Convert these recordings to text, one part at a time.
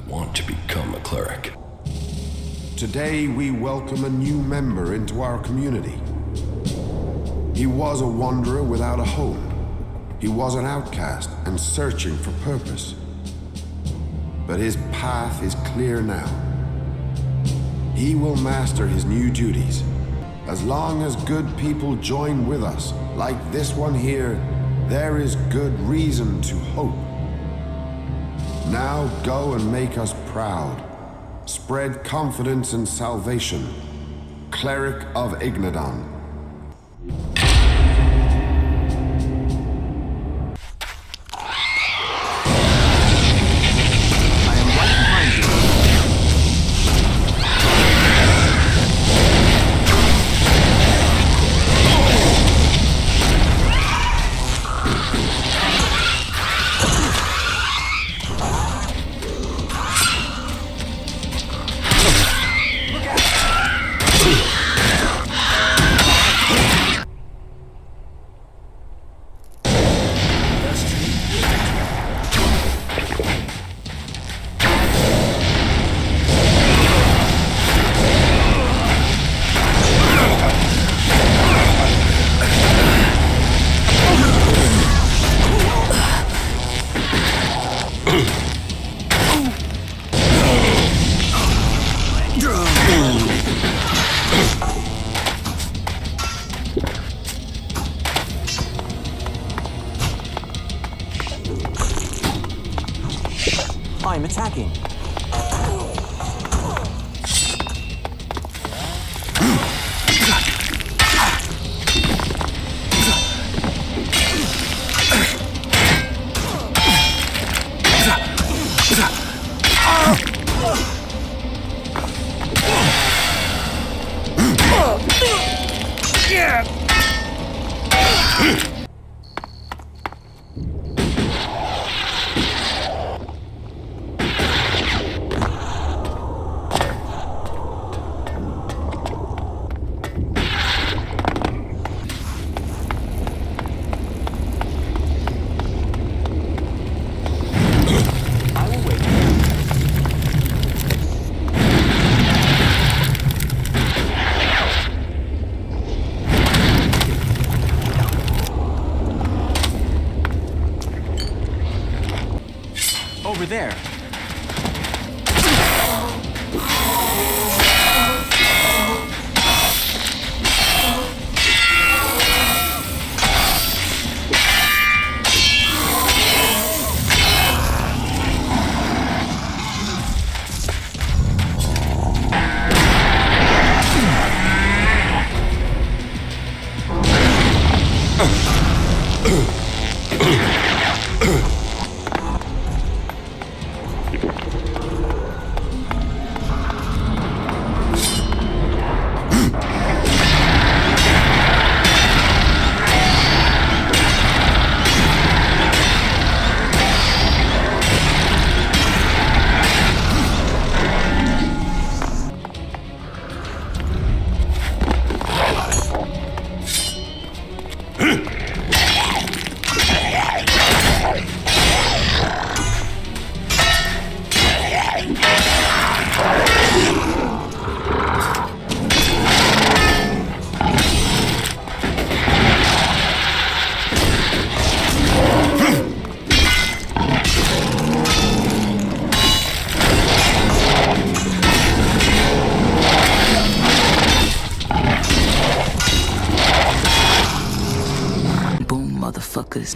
want to become a cleric. Today we welcome a new member into our community. He was a wanderer without a home. He was an outcast and searching for purpose. But his path is clear now. He will master his new duties. As long as good people join with us, like this one here, there is good reason to hope. Now go and make us proud. Spread confidence and salvation. Cleric of Ignadon. I'm attacking. Over there. Motherfuckers.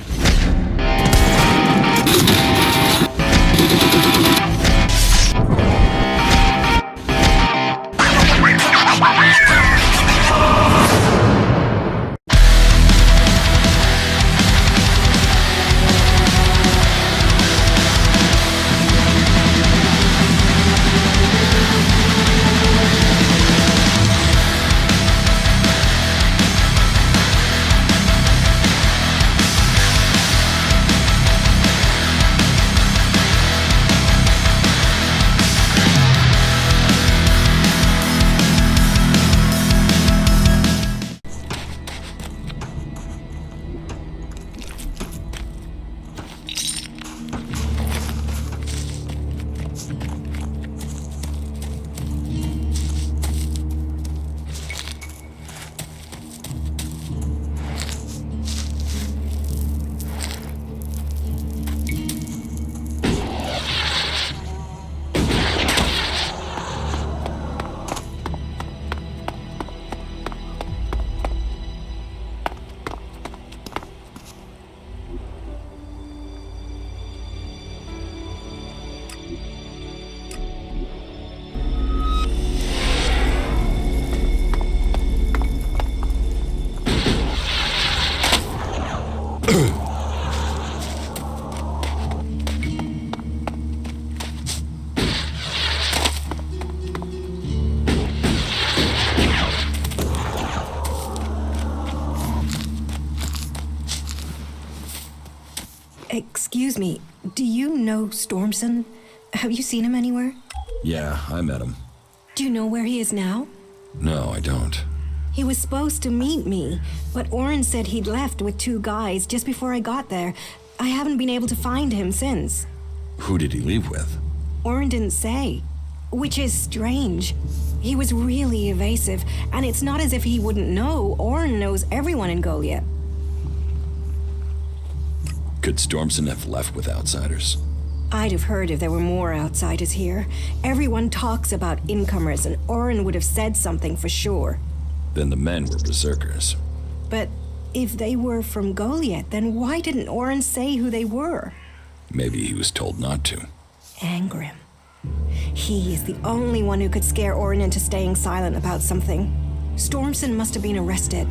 Excuse me, do you know Stormson? Have you seen him anywhere? Yeah, I met him. Do you know where he is now? No, I don't. He was supposed to meet me, but Oren said he'd left with 2 guys just before I got there. I haven't been able to find him since. Who did he leave with? Oren didn't say, which is strange. He was really evasive, and it's not as if he wouldn't know. Oren knows everyone in Goliet. Could Stormson have left with outsiders? I'd have heard if there were more outsiders here. Everyone talks about incomers, and Oren would have said something for sure. Then the men were Berserkers. But if they were from Goliet, then why didn't Oren say who they were? Maybe he was told not to. Angrim. He is the only one who could scare Oren into staying silent about something. Stormson must have been arrested.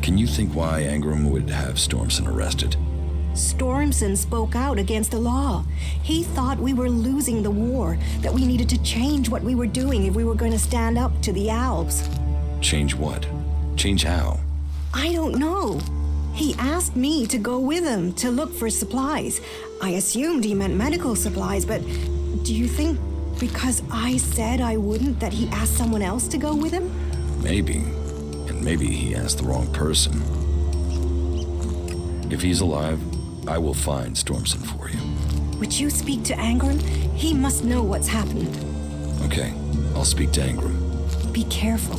Can you think why Angrim would have Stormson arrested? Stormson spoke out against the law. He thought we were losing the war, that we needed to change what we were doing if we were going to stand up to the Alps. Change what? Change how? I don't know. He asked me to go with him to look for supplies. I assumed he meant medical supplies, but do you think because I said I wouldn't that he asked someone else to go with him? Maybe. And maybe he asked the wrong person. If he's alive, I will find Stormson for you. Would you speak to Angrim? He must know what's happened. Okay, I'll speak to Angrim. Be careful.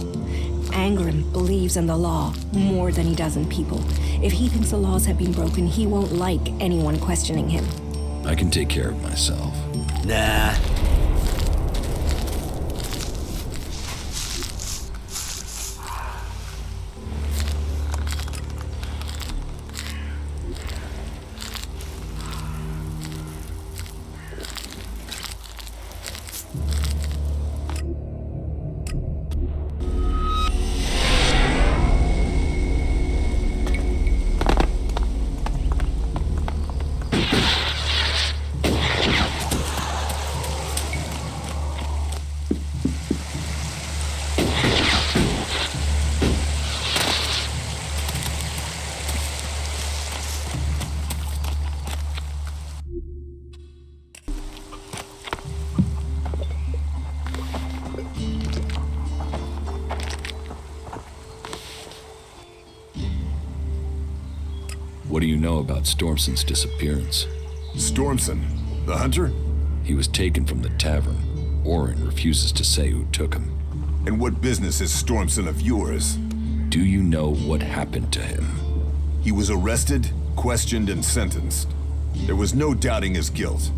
Angrim believes in the law more than he does in people. If he thinks the laws have been broken, he won't like anyone questioning him. I can take care of myself. Nah. What do you know about Stormson's disappearance? Stormson, the hunter? He was taken from the tavern. Oren refuses to say who took him. And what business is Stormson of yours? Do you know what happened to him? He was arrested, questioned, and sentenced. There was no doubting his guilt.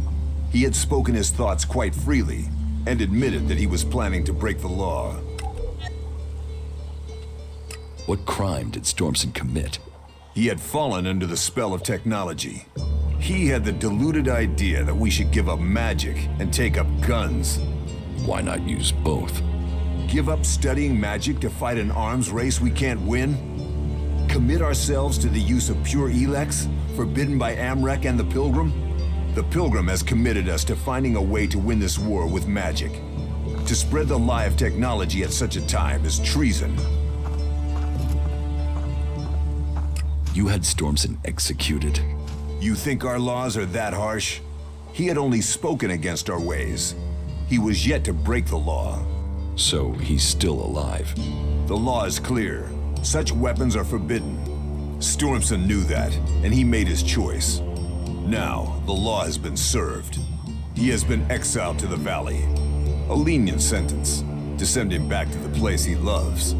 He had spoken his thoughts quite freely, and admitted that he was planning to break the law. What crime did Stormson commit? He had fallen under the spell of technology. He had the deluded idea that we should give up magic and take up guns. Why not use both? Give up studying magic to fight an arms race we can't win? Commit ourselves to the use of pure ELEX, forbidden by Amrek and the Pilgrim? The Pilgrim has committed us to finding a way to win this war with magic. To spread the lie of technology at such a time is treason. You had Stormson executed. You think our laws are that harsh? He had only spoken against our ways. He was yet to break the law. So he's still alive. The law is clear. Such weapons are forbidden. Stormson knew that, and he made his choice. Now, the law has been served. He has been exiled to the valley. A lenient sentence, to send him back to the place he loves.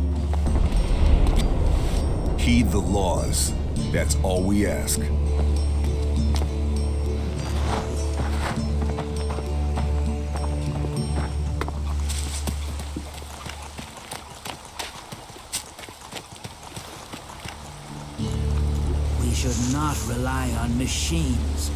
Heed the laws. That's all we ask. We should not rely on machines.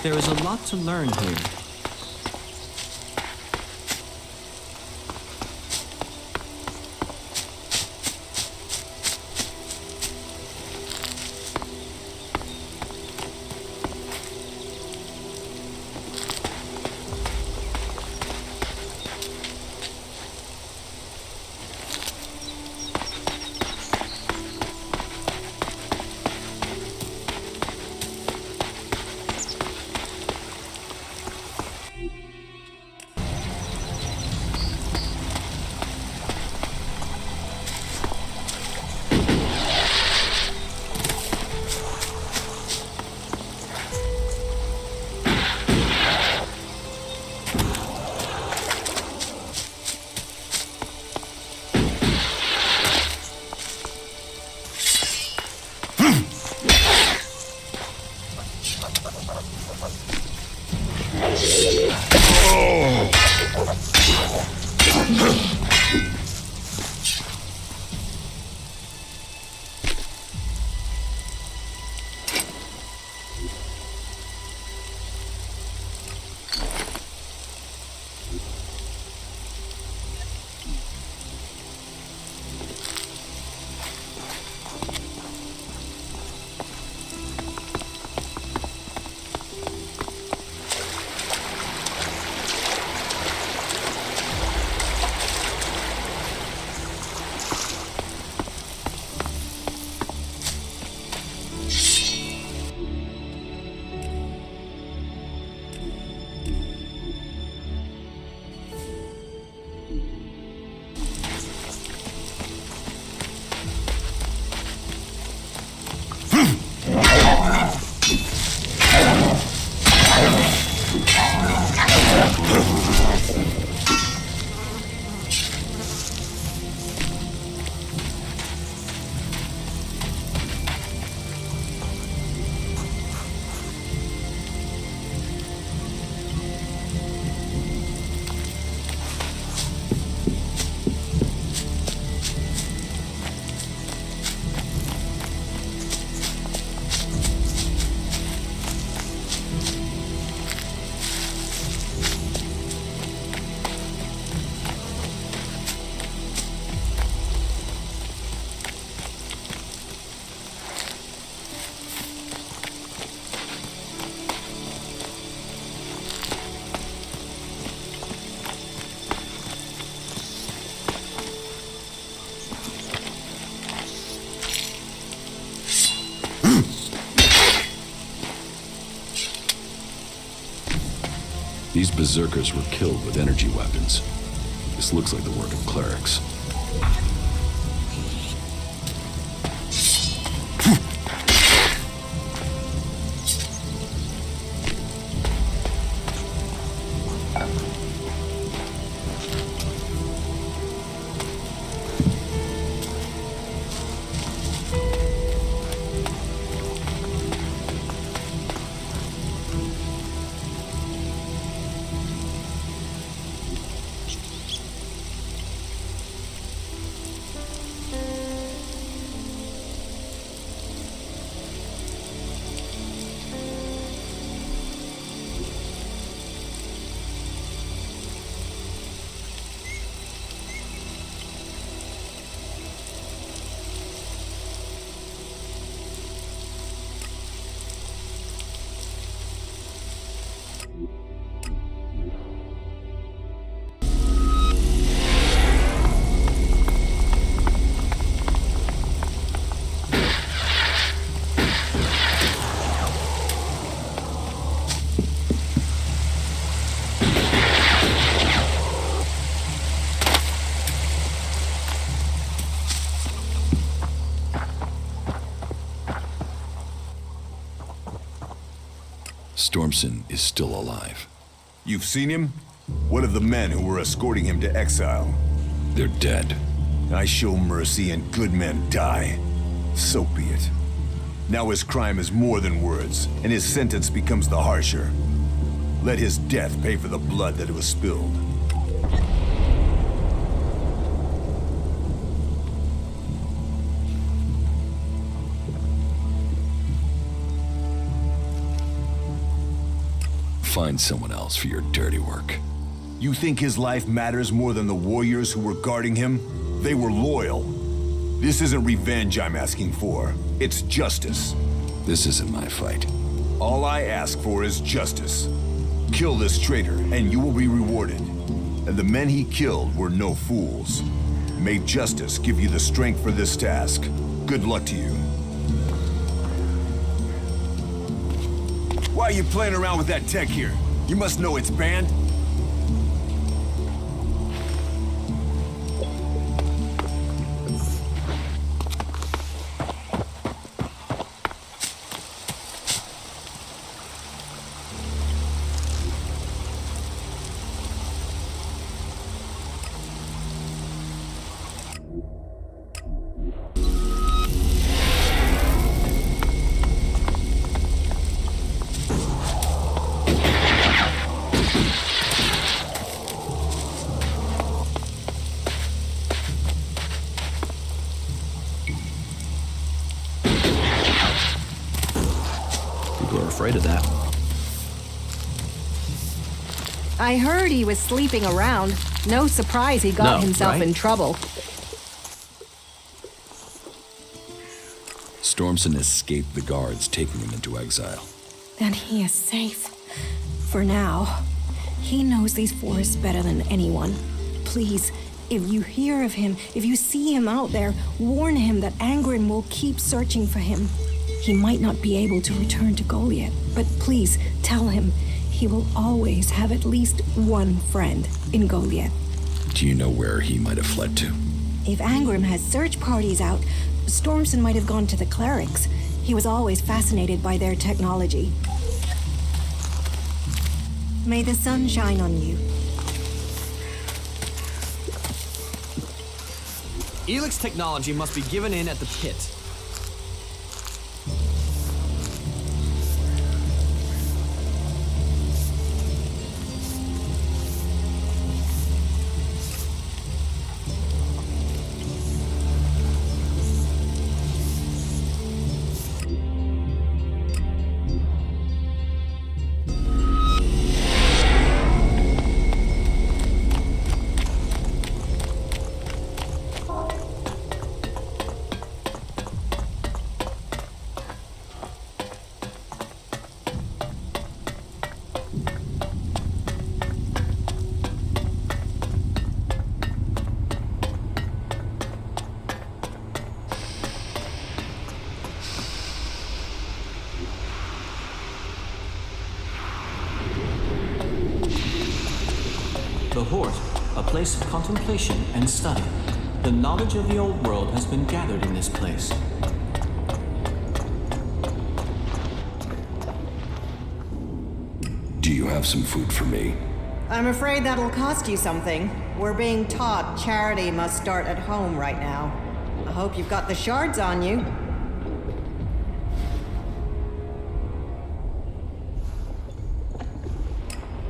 There is a lot to learn here. These Berserkers were killed with energy weapons. This looks like the work of clerics. Stormson is still alive. You've seen him? What of the men who were escorting him to exile? They're dead. I show mercy and good men die. So be it. Now his crime is more than words, and his sentence becomes the harsher. Let his death pay for the blood that was spilled. Find someone else for your dirty work. You think his life matters more than the warriors who were guarding him? They were loyal. This isn't revenge I'm asking for. It's justice. This isn't my fight. All I ask for is justice. Kill this traitor, and you will be rewarded. And the men he killed were no fools. May justice give you the strength for this task. Good luck to you. Why are you playing around with that tech here? You must know it's banned. Afraid of that. I heard he was sleeping around. No surprise he got himself in trouble. Stormson escaped the guards, taking him into exile. Then he is safe. For now. He knows these forests better than anyone. Please, if you hear of him, if you see him out there, warn him that Angrim will keep searching for him. He might not be able to return to Goliet, but please tell him he will always have at least one friend in Goliet. Do you know where he might have fled to? If Angrim has search parties out, Stormson might have gone to the Clerics. He was always fascinated by their technology. May the sun shine on you. ELEX technology must be given in at the pit. The Hort, a place of contemplation and study. The knowledge of the old world has been gathered in this place. Do you have some food for me? I'm afraid that'll cost you something. We're being taught charity must start at home right now. I hope you've got the shards on you.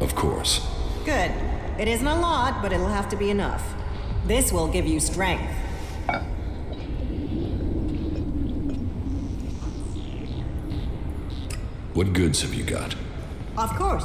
Of course. Good. It isn't a lot, but it'll have to be enough. This will give you strength. What goods have you got? Of course.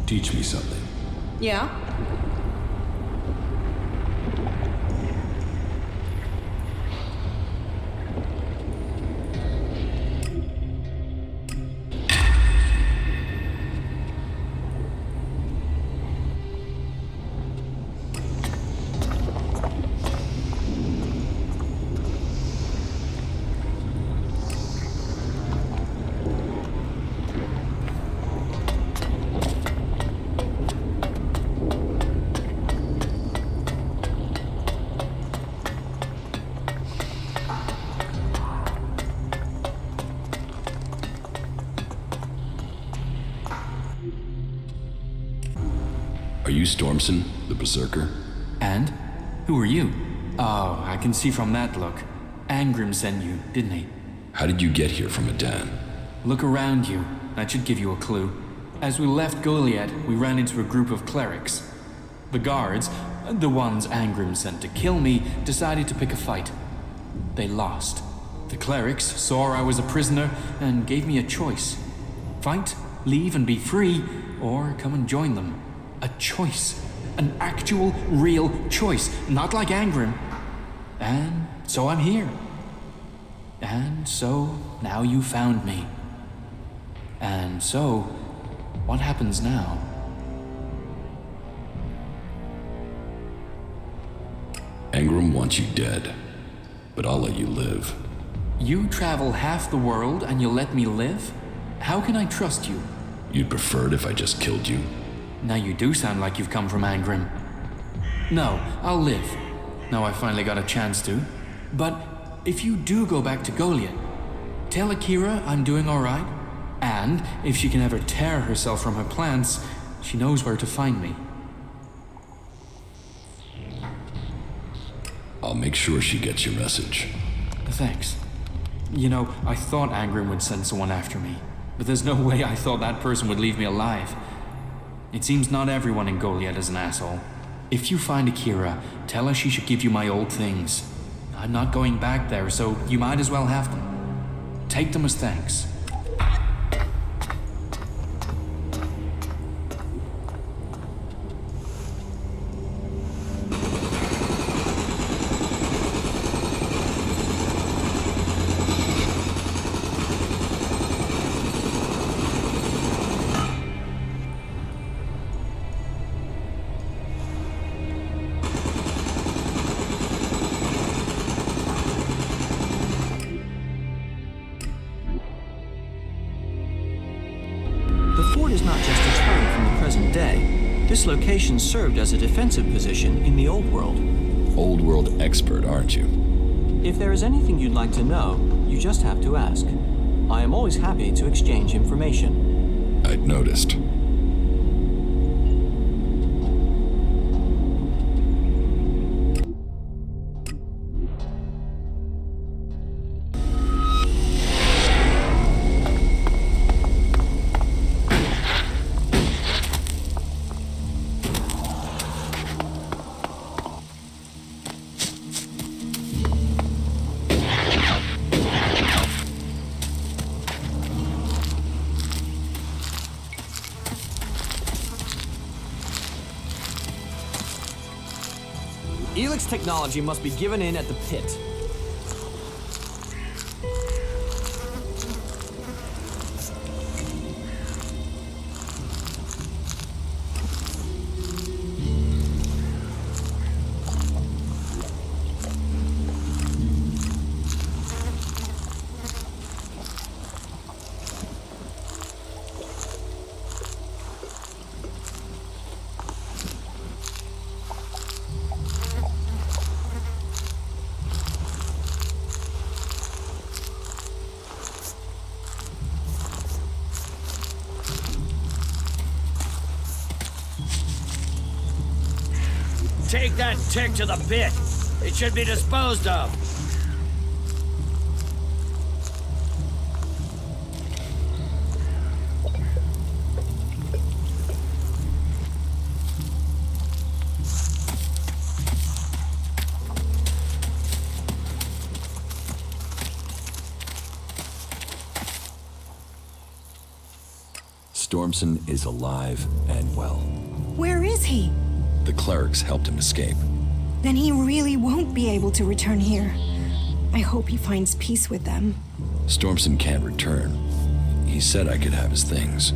Teach me something. Yeah? Are you Stormson, the Berserker? And? Who are you? Oh, I can see from that look. Angrim sent you, didn't he? How did you get here from Adan? Look around you. That should give you a clue. As we left Goliet, we ran into a group of clerics. The guards, the ones Angrim sent to kill me, decided to pick a fight. They lost. The clerics saw I was a prisoner and gave me a choice. Fight, leave and be free, or come and join them. A choice. An actual, real choice. Not like Angrim. And so I'm here. And so now you found me. And so, what happens now? Angrim wants you dead, but I'll let you live. You travel half the world and you'll let me live? How can I trust you? You'd prefer it if I just killed you? Now you do sound like you've come from Angrim. No, I'll live. Now I finally got a chance to. But if you do go back to Goliet, tell Akira I'm doing alright. And if she can ever tear herself from her plants, she knows where to find me. I'll make sure she gets your message. Thanks. You know, I thought Angrim would send someone after me, but there's no way I thought that person would leave me alive. It seems not everyone in Goliet is an asshole. If you find Akira, tell her she should give you my old things. I'm not going back there, so you might as well have them. Take them as thanks. This location served as a defensive position in the Old World. Old World expert, aren't you? If there is anything you'd like to know, you just have to ask. I am always happy to exchange information. I'd noticed. ELEX technology must be given in at the pit. Take that tick to the pit. It should be disposed of. Stormson is alive and well. Where is he? The clerics helped him escape. Then he really won't be able to return here. I hope he finds peace with them. Stormson can't return. He said I could have his things.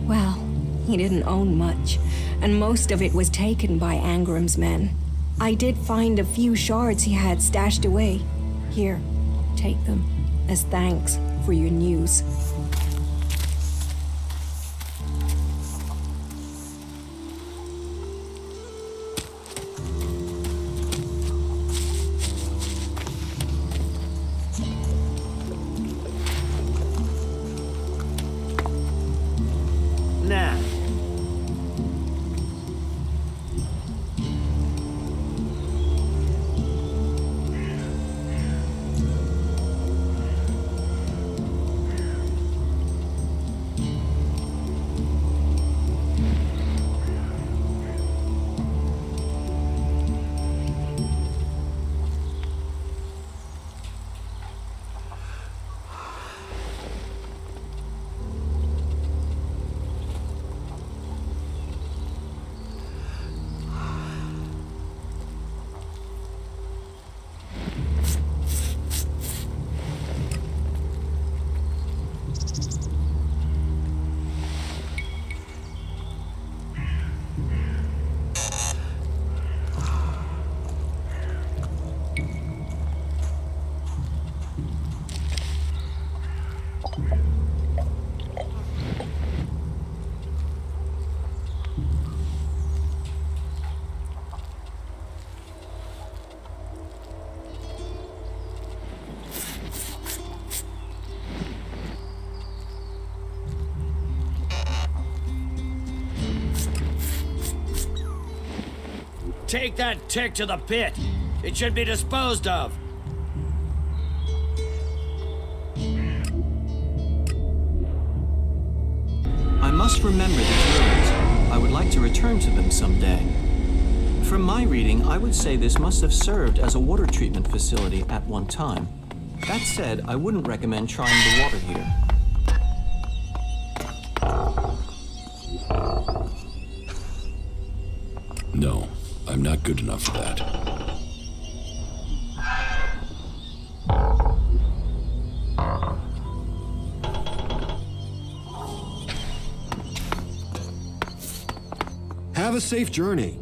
Well, he didn't own much, and most of it was taken by Angrim's men. I did find a few shards he had stashed away. Here, take them, as thanks for your news. Take that tick to the pit. It should be disposed of. I must remember these ruins. I would like to return to them someday. From my reading, I would say this must have served as a water treatment facility at one time. That said, I wouldn't recommend trying the water here. No, I'm not good enough for that. Have a safe journey.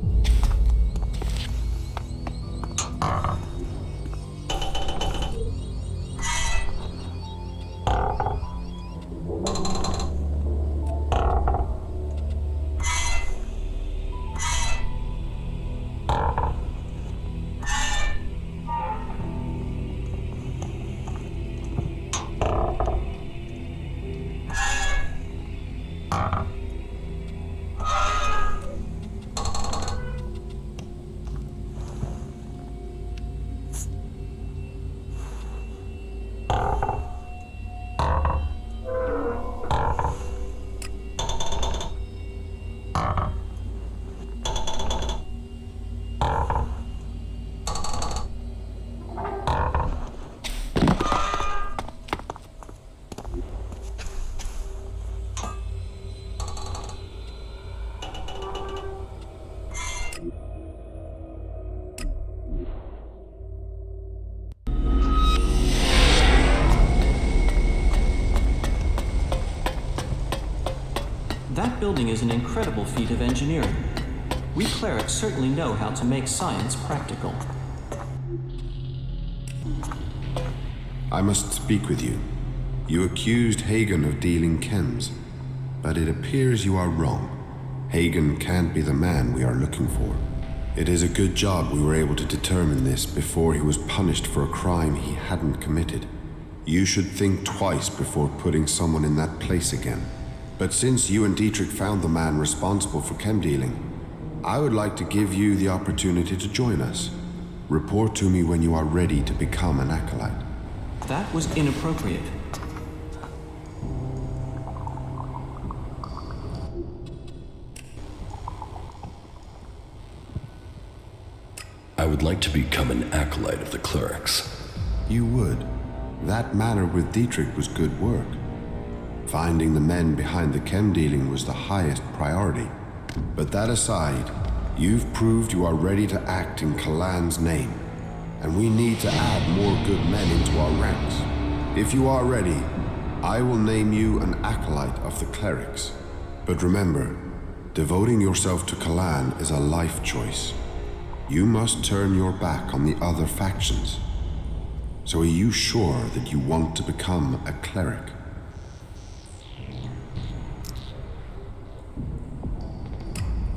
That building is an incredible feat of engineering. We clerics certainly know how to make science practical. I must speak with you. You accused Hagen of dealing chems, but it appears you are wrong. Hagen can't be the man we are looking for. It is a good job we were able to determine this before he was punished for a crime he hadn't committed. You should think twice before putting someone in that place again. But since you and Dietrich found the man responsible for chem dealing, I would like to give you the opportunity to join us. Report to me when you are ready to become an acolyte. That was inappropriate. I would like to become an acolyte of the clerics. You would. That manner with Dietrich was good work. Finding the men behind the chem dealing was the highest priority. But that aside, you've proved you are ready to act in Calaan's name, and we need to add more good men into our ranks. If you are ready, I will name you an Acolyte of the Clerics. But remember, devoting yourself to Calaan is a life choice. You must turn your back on the other factions. So are you sure that you want to become a cleric?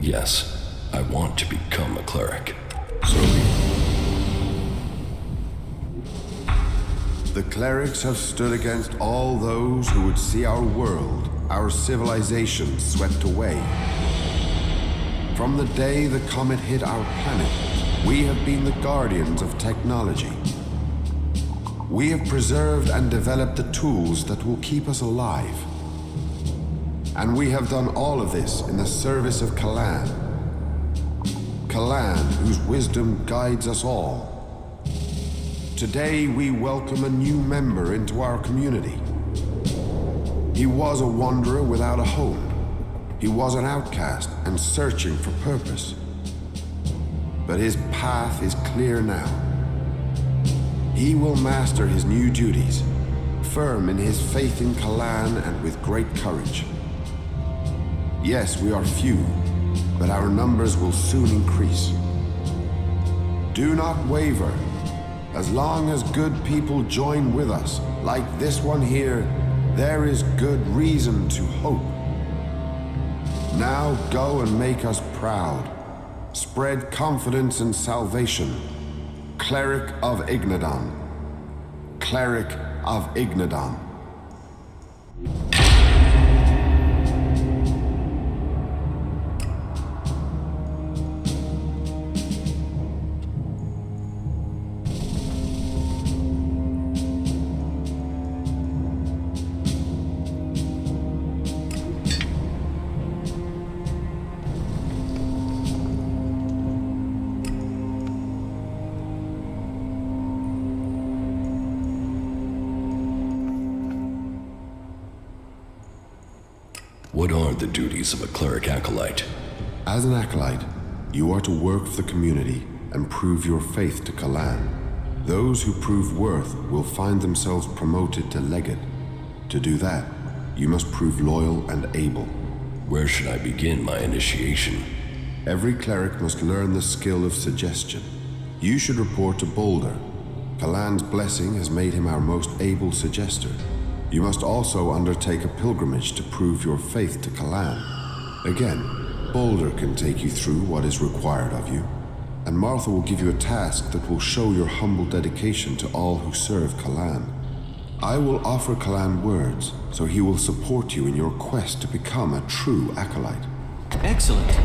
Yes, I want to become a cleric. So be it. The clerics have stood against all those who would see our world, our civilization swept away. From the day the comet hit our planet, we have been the guardians of technology. We have preserved and developed the tools that will keep us alive. And we have done all of this in the service of Calaan. Calaan, whose wisdom guides us all. Today, we welcome a new member into our community. He was a wanderer without a home. He was an outcast and searching for purpose. But his path is clear now. He will master his new duties, firm in his faith in Calaan and with great courage. Yes, we are few, but our numbers will soon increase. Do not waver. As long as good people join with us, like this one here, there is good reason to hope. Now go and make us proud. Spread confidence and salvation. Cleric of Ignadon. Cleric of Ignadon. What are the duties of a Cleric Acolyte? As an Acolyte, you are to work for the community and prove your faith to Calaan. Those who prove worth will find themselves promoted to Legate. To do that, you must prove loyal and able. Where should I begin my initiation? Every cleric must learn the skill of suggestion. You should report to Boulder. Calaan's blessing has made him our most able suggester. You must also undertake a pilgrimage to prove your faith to Calaan. Again, Boulder can take you through what is required of you, and Martha will give you a task that will show your humble dedication to all who serve Calaan. I will offer Calaan words, so he will support you in your quest to become a true Acolyte. Excellent.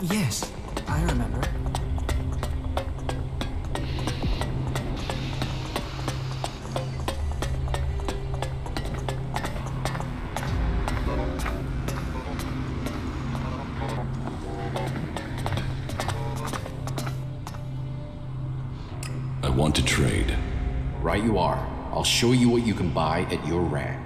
Yes, I remember. I want to trade. Right you are. I'll show you what you can buy at your rank.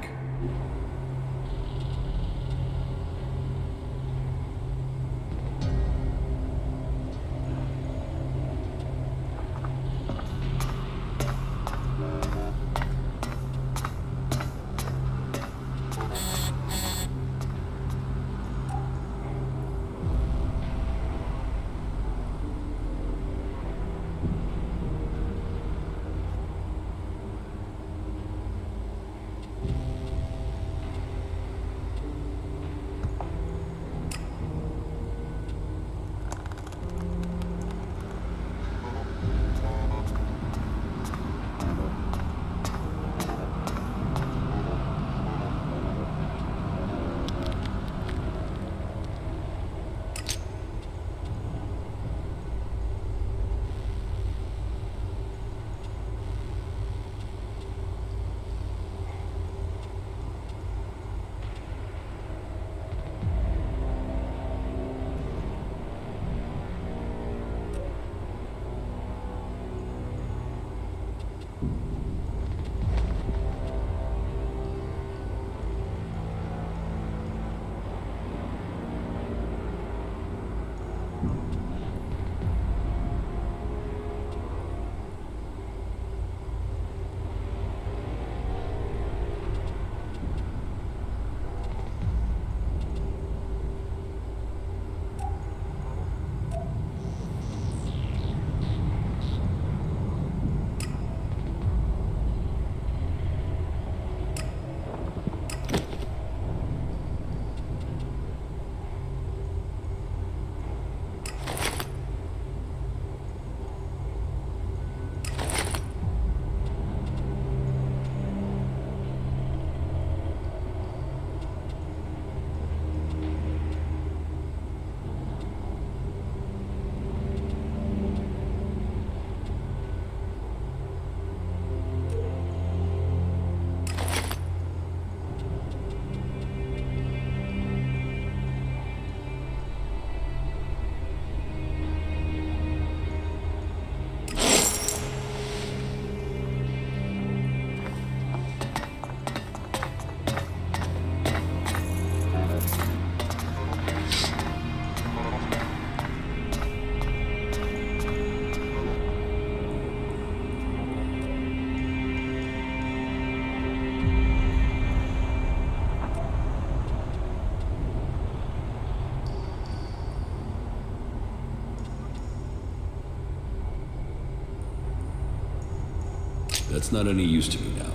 That's not any use to me now.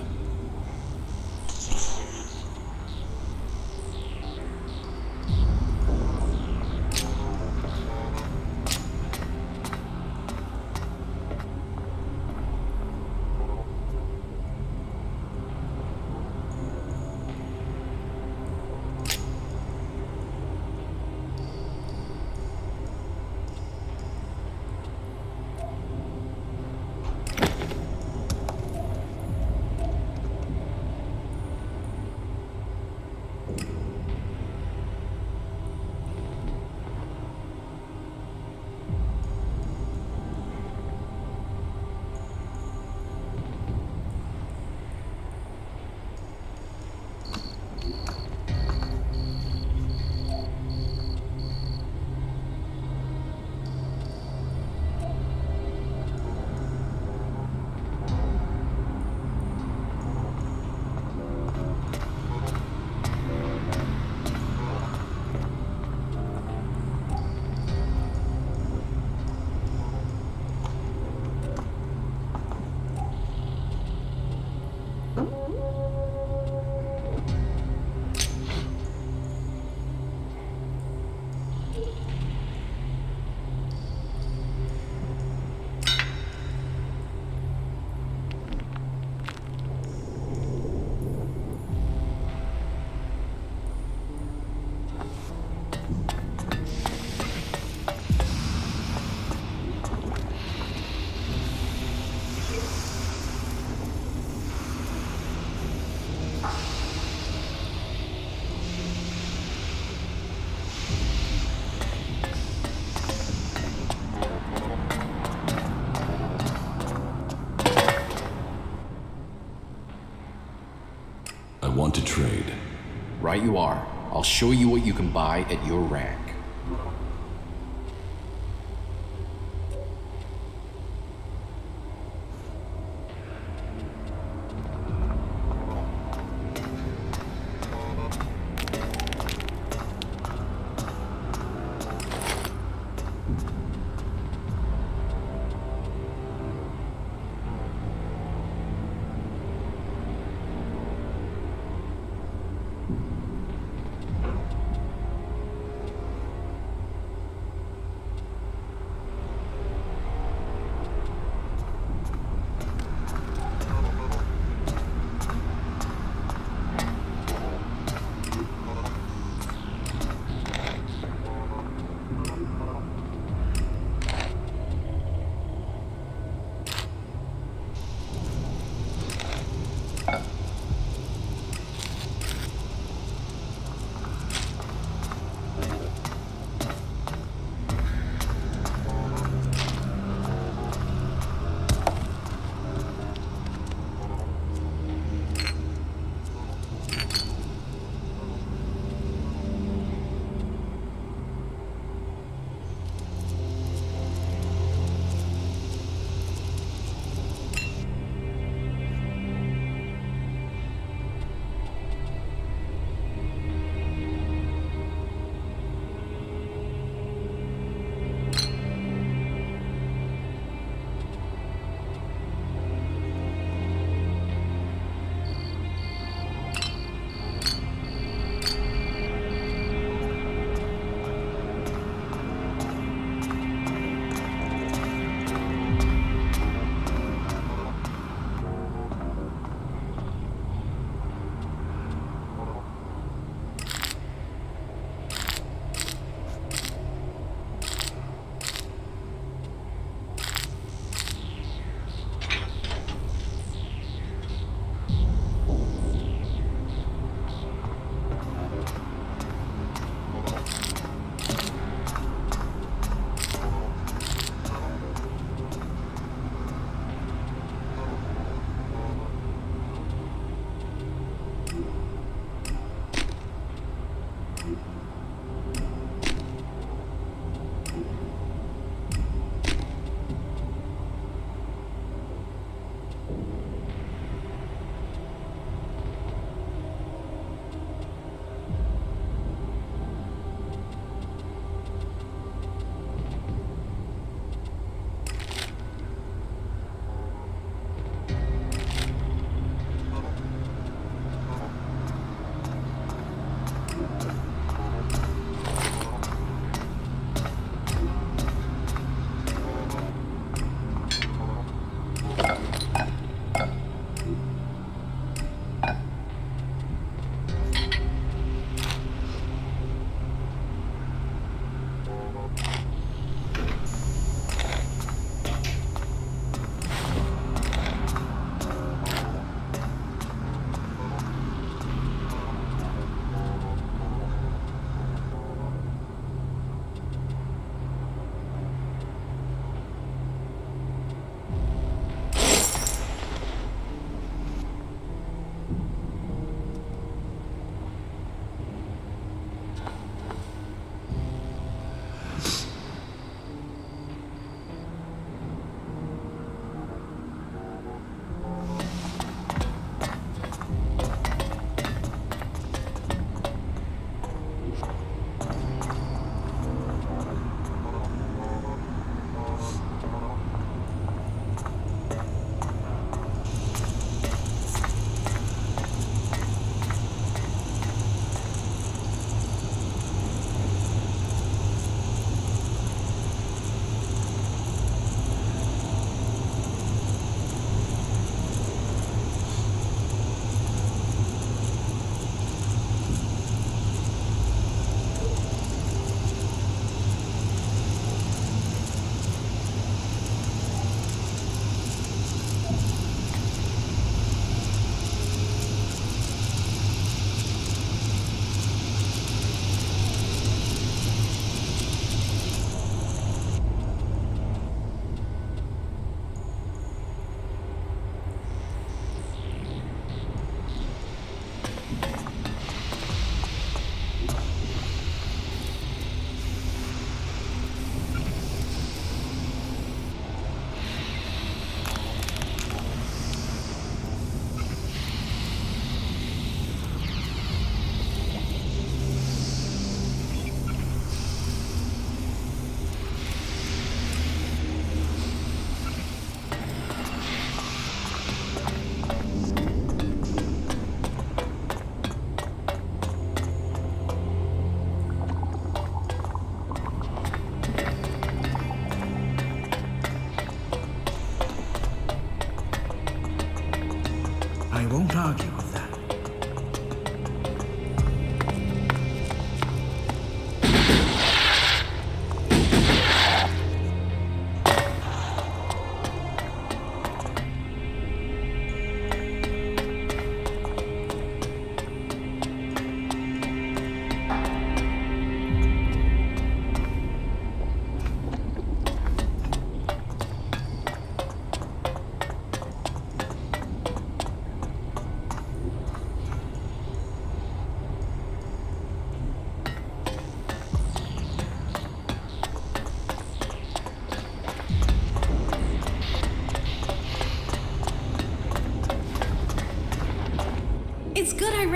right you are. I'll show you what you can buy at your rank.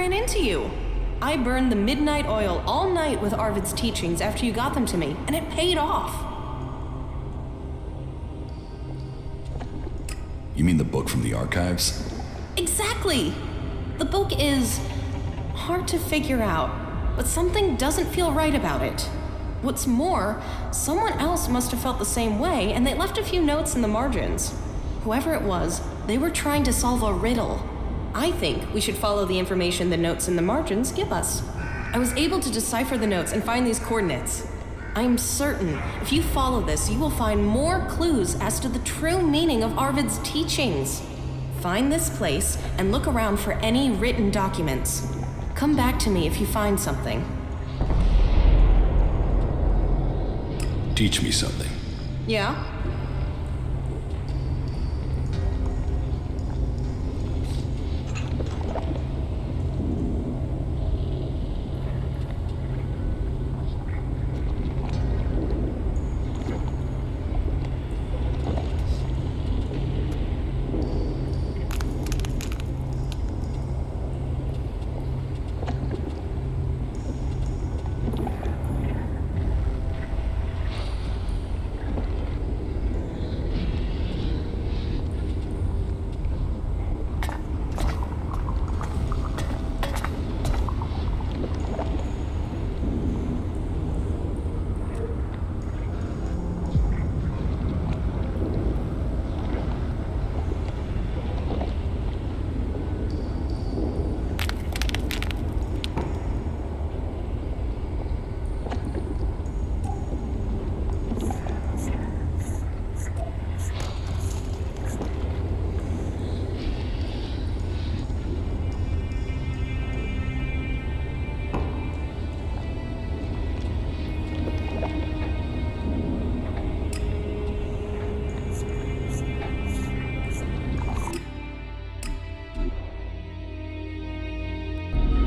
ran into you. I burned the midnight oil all night with Arvid's teachings after you got them to me, and it paid off. You mean the book from the archives? Exactly! The book is hard to figure out, but something doesn't feel right about it. What's more, someone else must have felt the same way, and they left a few notes in the margins. Whoever it was, they were trying to solve a riddle. I think we should follow the information the notes in the margins give us. I was able to decipher the notes and find these coordinates. I'm certain if you follow this, you will find more clues as to the true meaning of Arvid's teachings. Find this place and look around for any written documents. Come back to me if you find something. Teach me something. Yeah?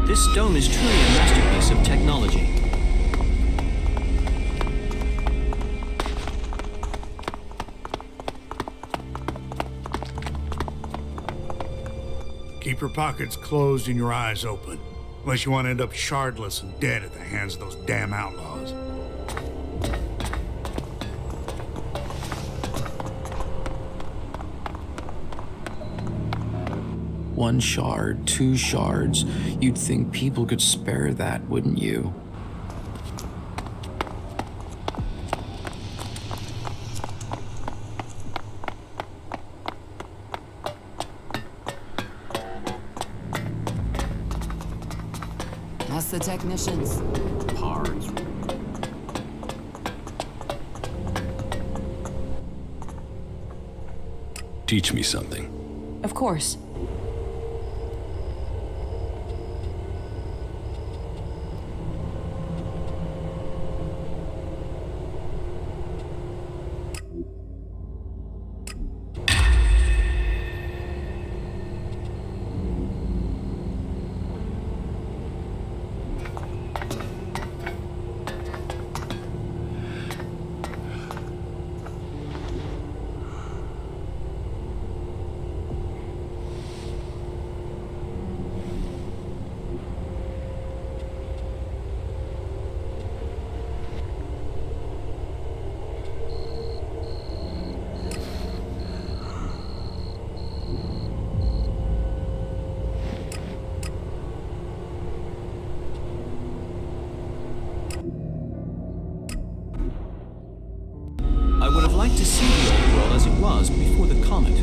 This dome is truly a masterpiece of technology. Keep your pockets closed and your eyes open, unless you want to end up shardless and dead at the hands of those damn outlaws. One shard, 2 shards. You'd think people could spare that, wouldn't you? That's the technicians. Parts. Teach me something. Of course. I would have liked to see the old world as it was before the comet.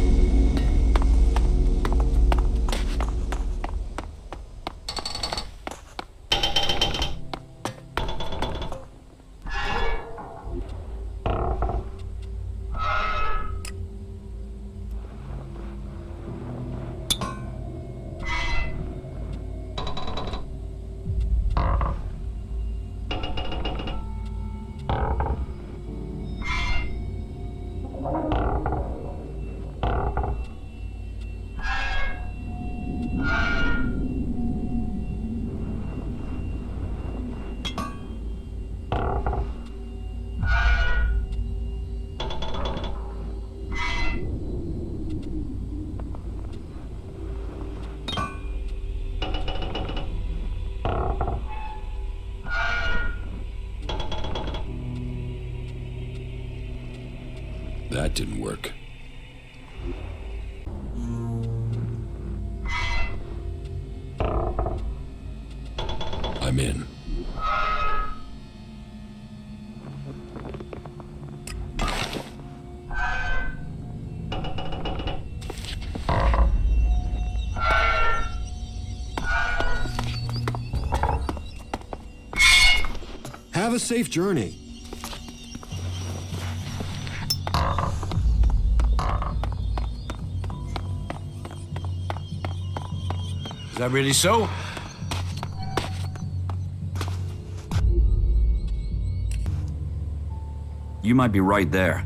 That didn't work. I'm in. Have a safe journey. Is that really so? You might be right there.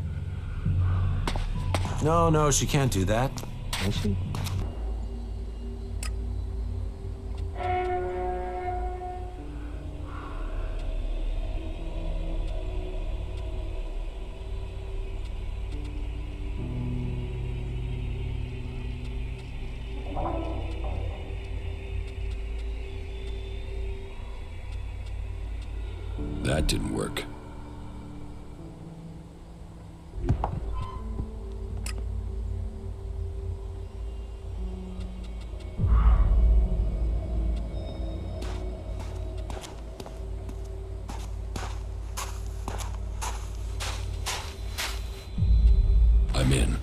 No, she can't do that. Can she? That didn't work. I'm in.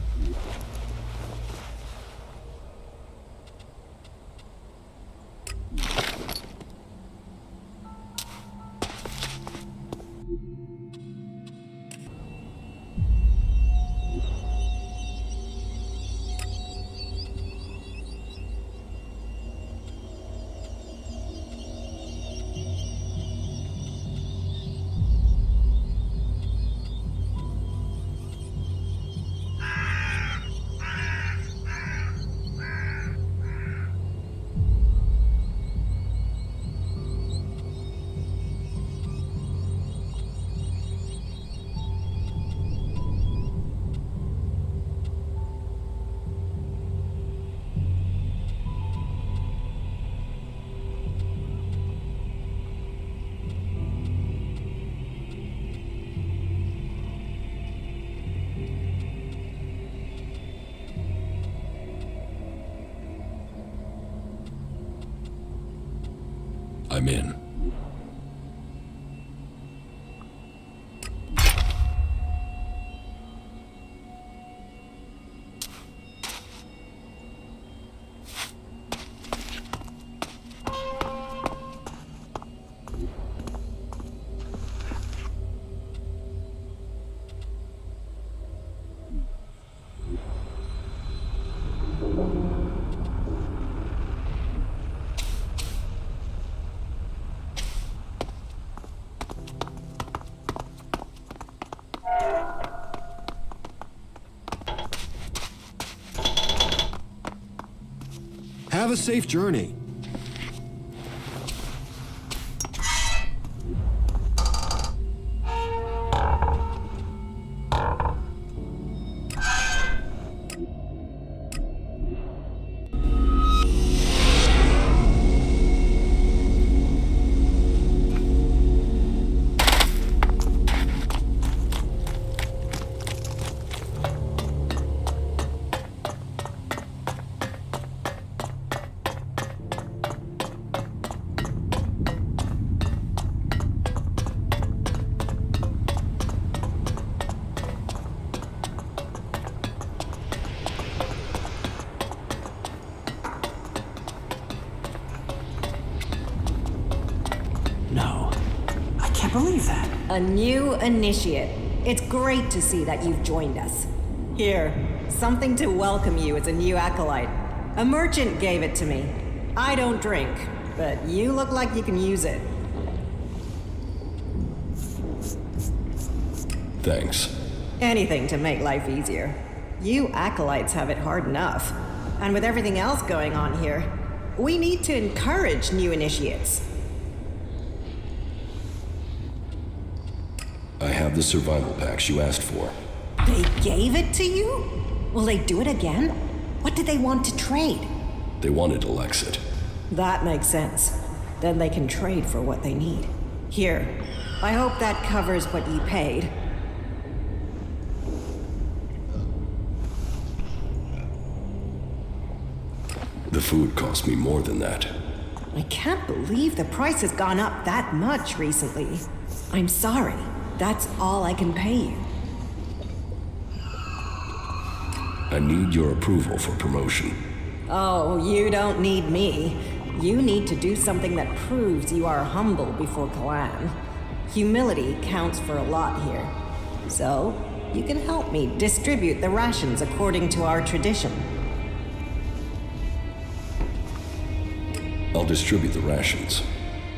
I'm in. Have a safe journey. Believe that. A new initiate. It's great to see that you've joined us. Here, something to welcome you as a new acolyte. A merchant gave it to me. I don't drink, but you look like you can use it. Thanks. Anything to make life easier. You acolytes have it hard enough. And with everything else going on here, we need to encourage new initiates. I have the survival packs you asked for. They gave it to you? Will they do it again? What did they want to trade? They wanted Elixir. That makes sense. Then they can trade for what they need. Here, I hope that covers what you paid. The food cost me more than that. I can't believe the price has gone up that much recently. I'm sorry. That's all I can pay you. I need your approval for promotion. Oh, you don't need me. You need to do something that proves you are humble before Calaan. Humility counts for a lot here. So, you can help me distribute the rations according to our tradition. I'll distribute the rations.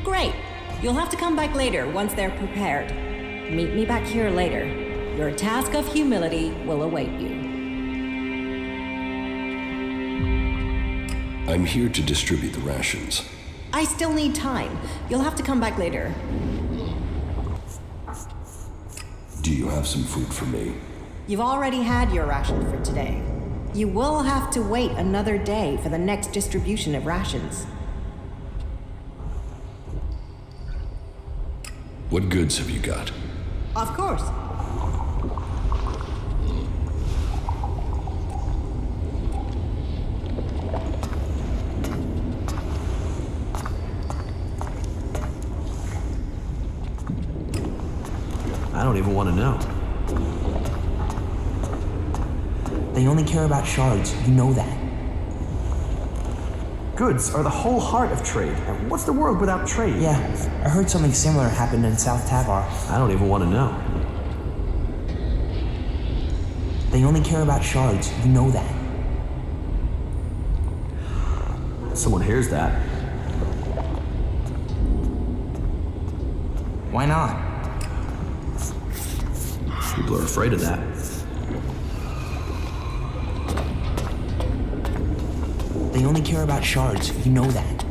Great. You'll have to come back later once they're prepared. Meet me back here later. Your task of humility will await you. I'm here to distribute the rations. I still need time. You'll have to come back later. Do you have some food for me? You've already had your ration for today. You will have to wait another day for the next distribution of rations. What goods have you got? Of course. I don't even want to know. They only care about shards, you know that. Goods are the whole heart of trade. What's the world without trade? Yeah, I heard something similar happened in South Tavar. I don't even want to know. They only care about shards, you know that. Someone hears that. Why not? People are afraid of that. They only care about shards, you know that.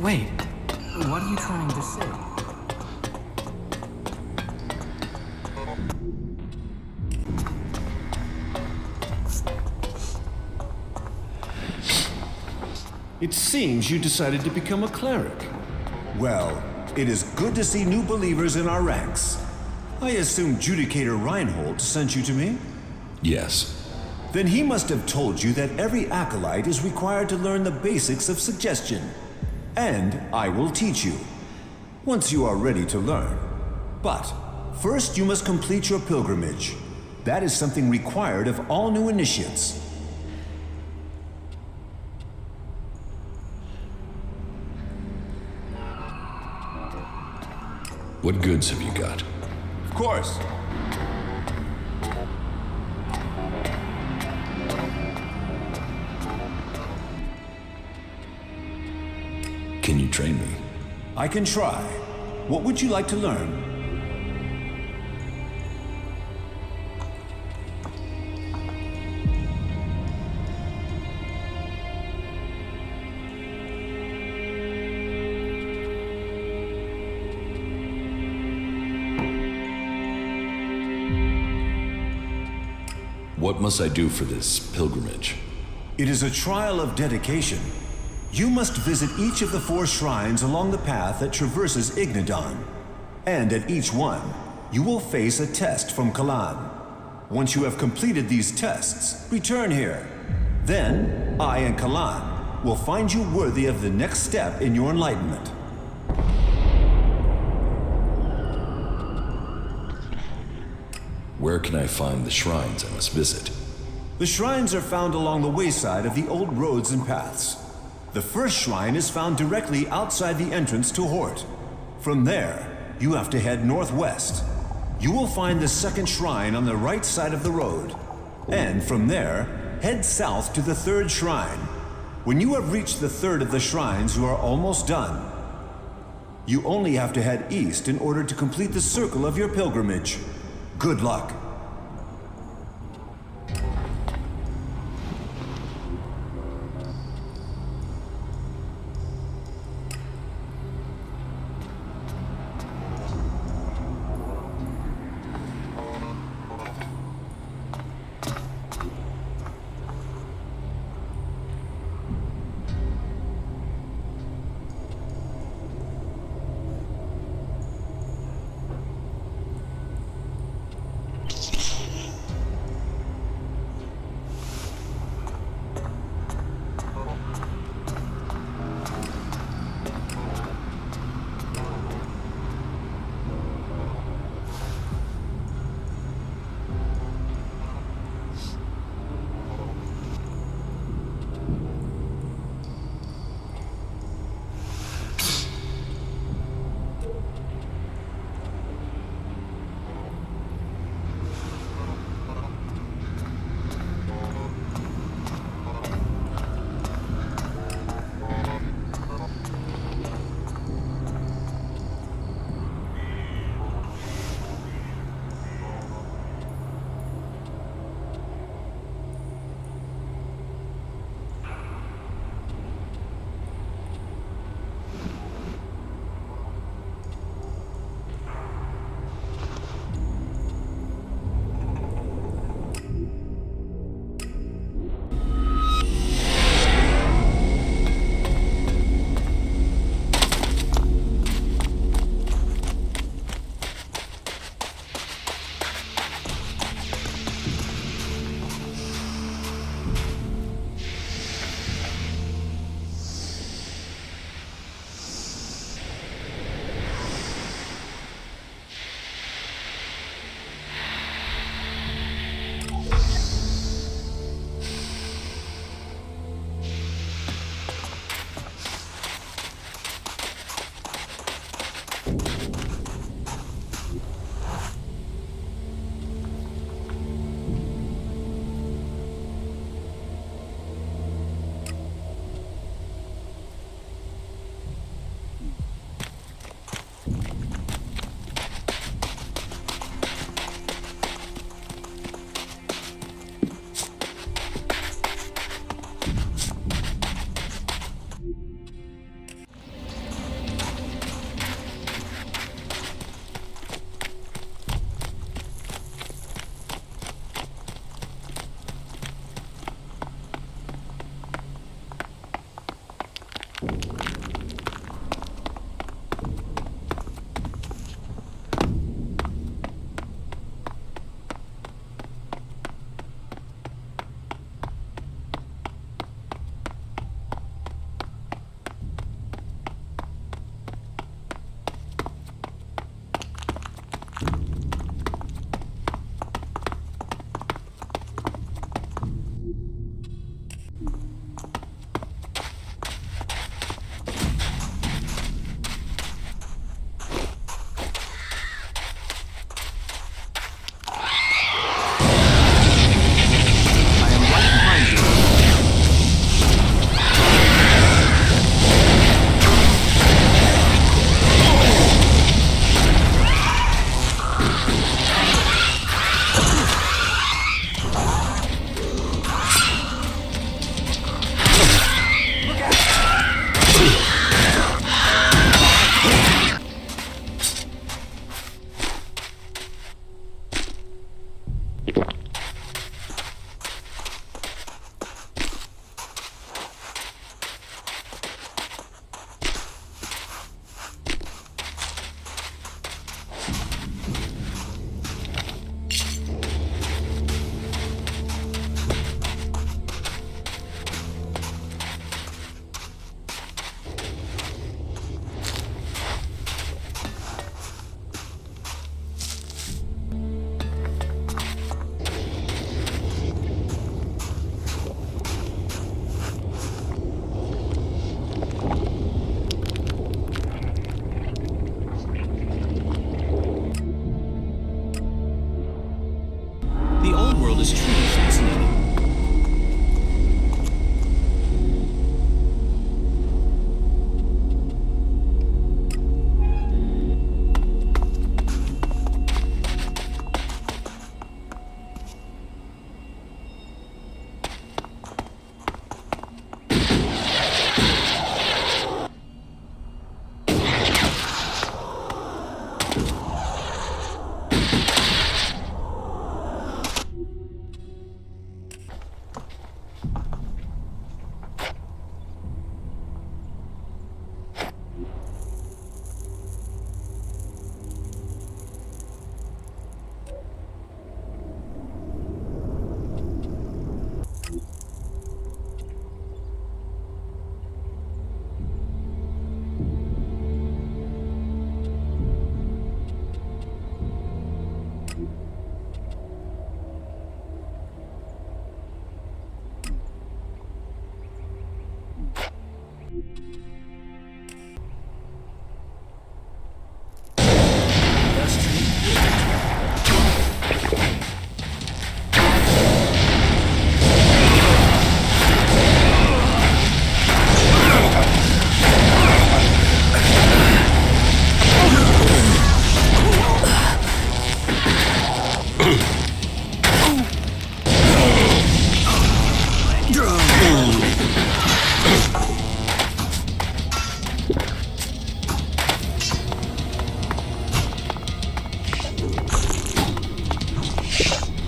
Wait, what are you trying to say? It seems you decided to become a cleric. Well, it is good to see new believers in our ranks. I assume Judicator Reinhold sent you to me? Yes. Then he must have told you that every acolyte is required to learn the basics of suggestion. And I will teach you, once you are ready to learn. But first you must complete your pilgrimage. That is something required of all new initiates. What goods have you got? Of course. Can you train me? I can try. What would you like to learn? What must I do for this pilgrimage? It is a trial of dedication. You must visit each of the 4 shrines along the path that traverses Ignadon. And at each one, you will face a test from Calaan. Once you have completed these tests, return here. Then, I and Calaan will find you worthy of the next step in your enlightenment. Where can I find the shrines I must visit? The shrines are found along the wayside of the old roads and paths. The first shrine is found directly outside the entrance to Hort. From there, you have to head northwest. You will find the second shrine on the right side of the road. And from there, head south to the third shrine. When you have reached the third of the shrines, you are almost done. You only have to head east in order to complete the circle of your pilgrimage. Good luck.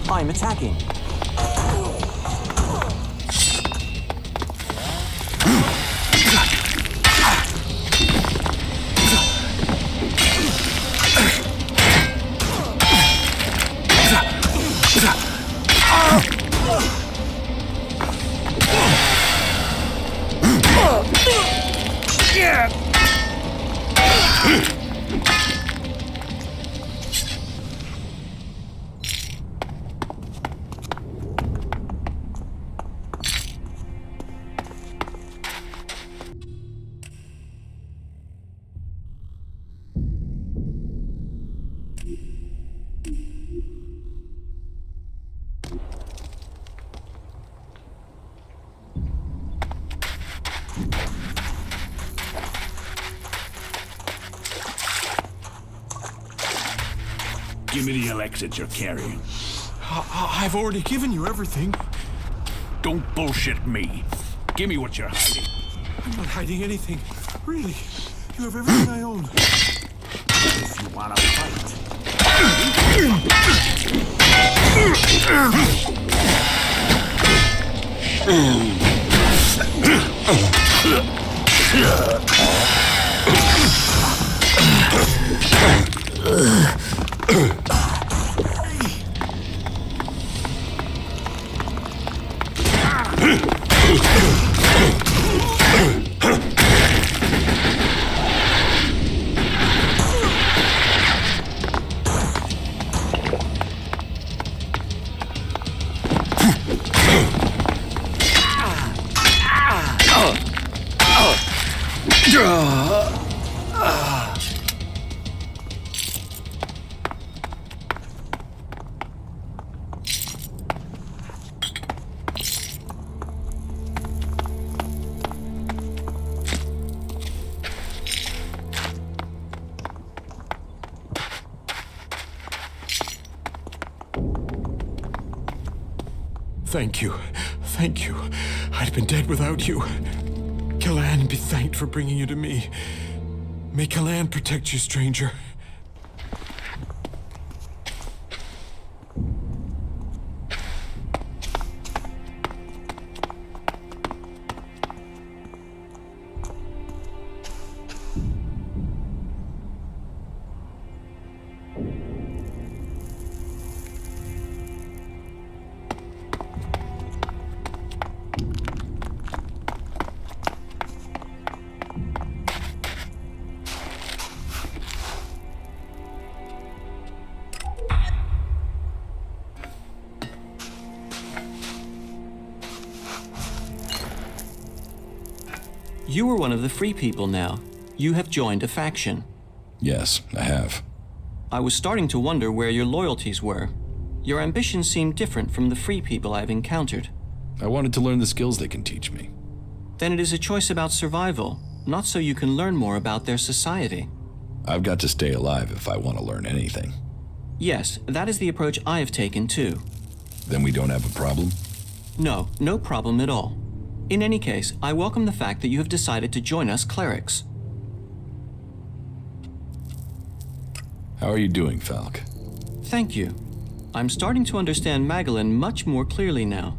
I'm attacking. Give me the elixirs you're carrying. I've already given you everything. Don't bullshit me. Give me what you're hiding. I'm not hiding anything. Really. You have everything I own. If you want to fight. Thank you. Thank you. I'd been dead without you. Calaan be thanked for bringing you to me. May Calaan protect you, stranger. You are one of the free people now. You have joined a faction. Yes, I have. I was starting to wonder where your loyalties were. Your ambitions seem different from the free people I've encountered. I wanted to learn the skills they can teach me. Then it is a choice about survival, not so you can learn more about their society. I've got to stay alive if I want to learn anything. Yes, that is the approach I have taken too. Then we don't have a problem? No, no problem at all. In any case, I welcome the fact that you have decided to join us clerics. How are you doing, Falk? Thank you. I'm starting to understand Magalan much more clearly now.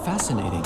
Fascinating.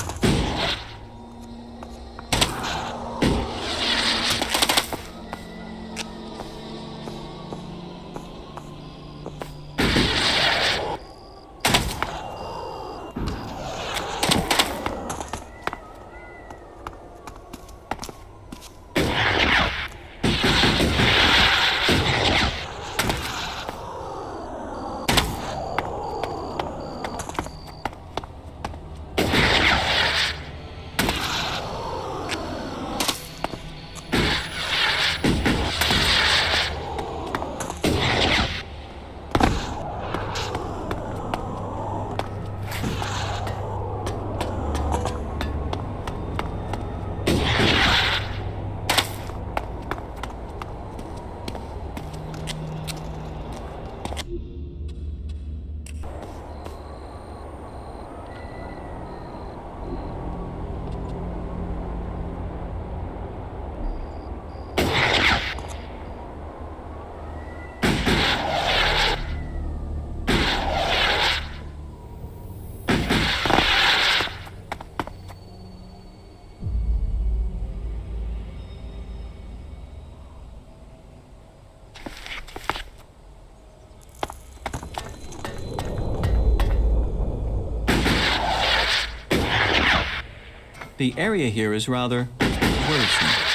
The area here is rather worrisome.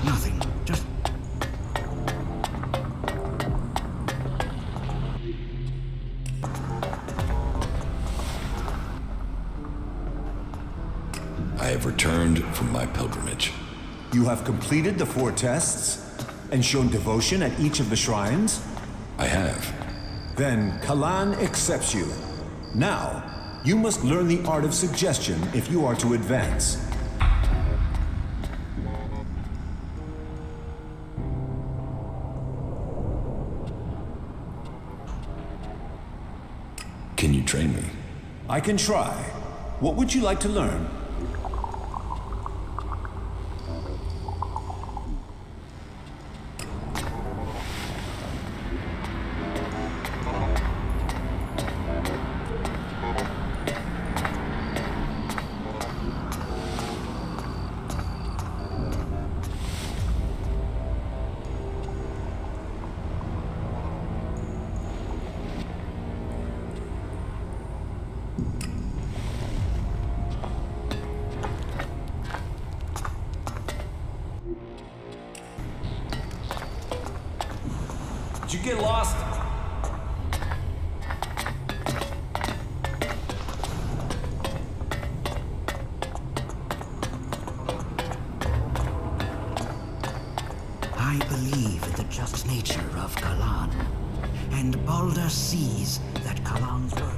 Nothing. Just... I have returned from my pilgrimage. You have completed the 4 tests and shown devotion at each of the shrines? I have. Then Calaan accepts you. Now, you must learn the art of suggestion if you are to advance. Can you train me? I can try. What would you like to learn? Did you get lost? I believe in the just nature of Calaan, and Balder sees that Kalaan's work.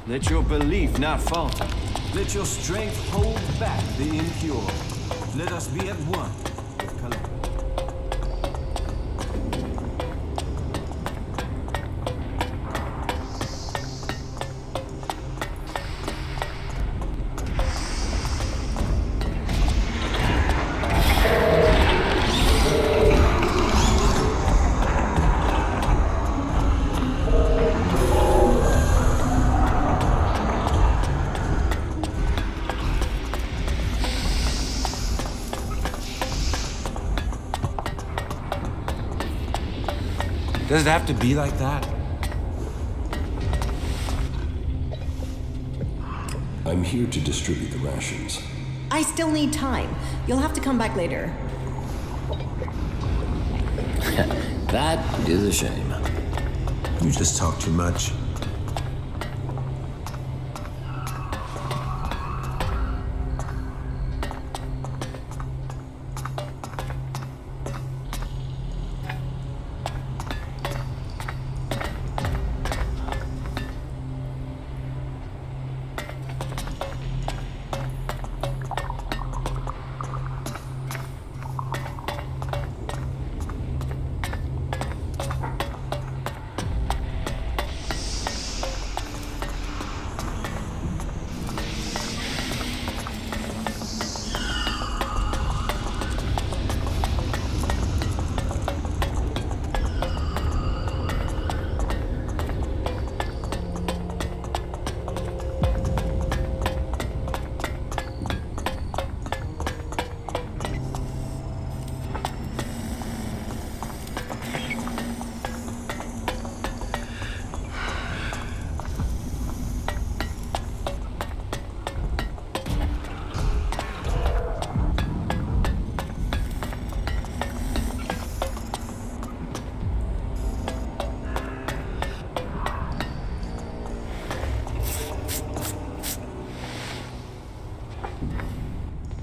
Let your belief not falter. Let your strength hold back the impure. Let us be at one with Calaan. Does it have to be like that? I'm here to distribute the rations. I still need time. You'll have to come back later. That is a shame. You just talk too much.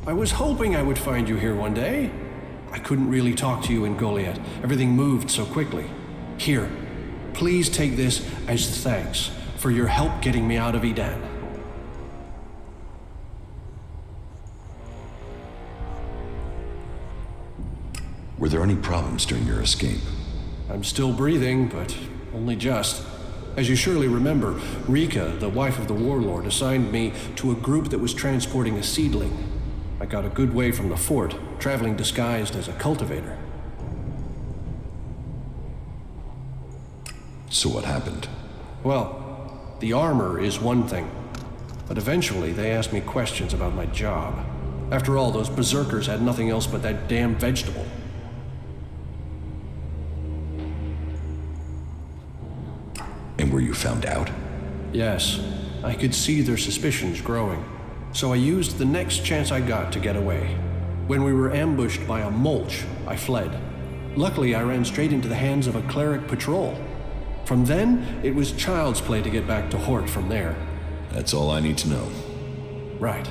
I was hoping I would find you here one day. I couldn't really talk to you in Goliet. Everything moved so quickly. Here, please take this as thanks for your help getting me out of Edan. Were there any problems during your escape? I'm still breathing, but only just. As you surely remember, Rika, the wife of the warlord, assigned me to a group that was transporting a seedling. I got a good way from the fort, traveling disguised as a cultivator. So what happened? Well, the armor is one thing, but eventually they asked me questions about my job. After all, those berserkers had nothing else but that damn vegetable. And were you found out? Yes, I could see their suspicions growing. So I used the next chance I got to get away. When we were ambushed by a mulch, I fled. Luckily, I ran straight into the hands of a cleric patrol. From then, it was child's play to get back to Hort from there. That's all I need to know. Right.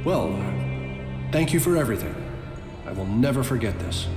Well, thank you for everything. I will never forget this.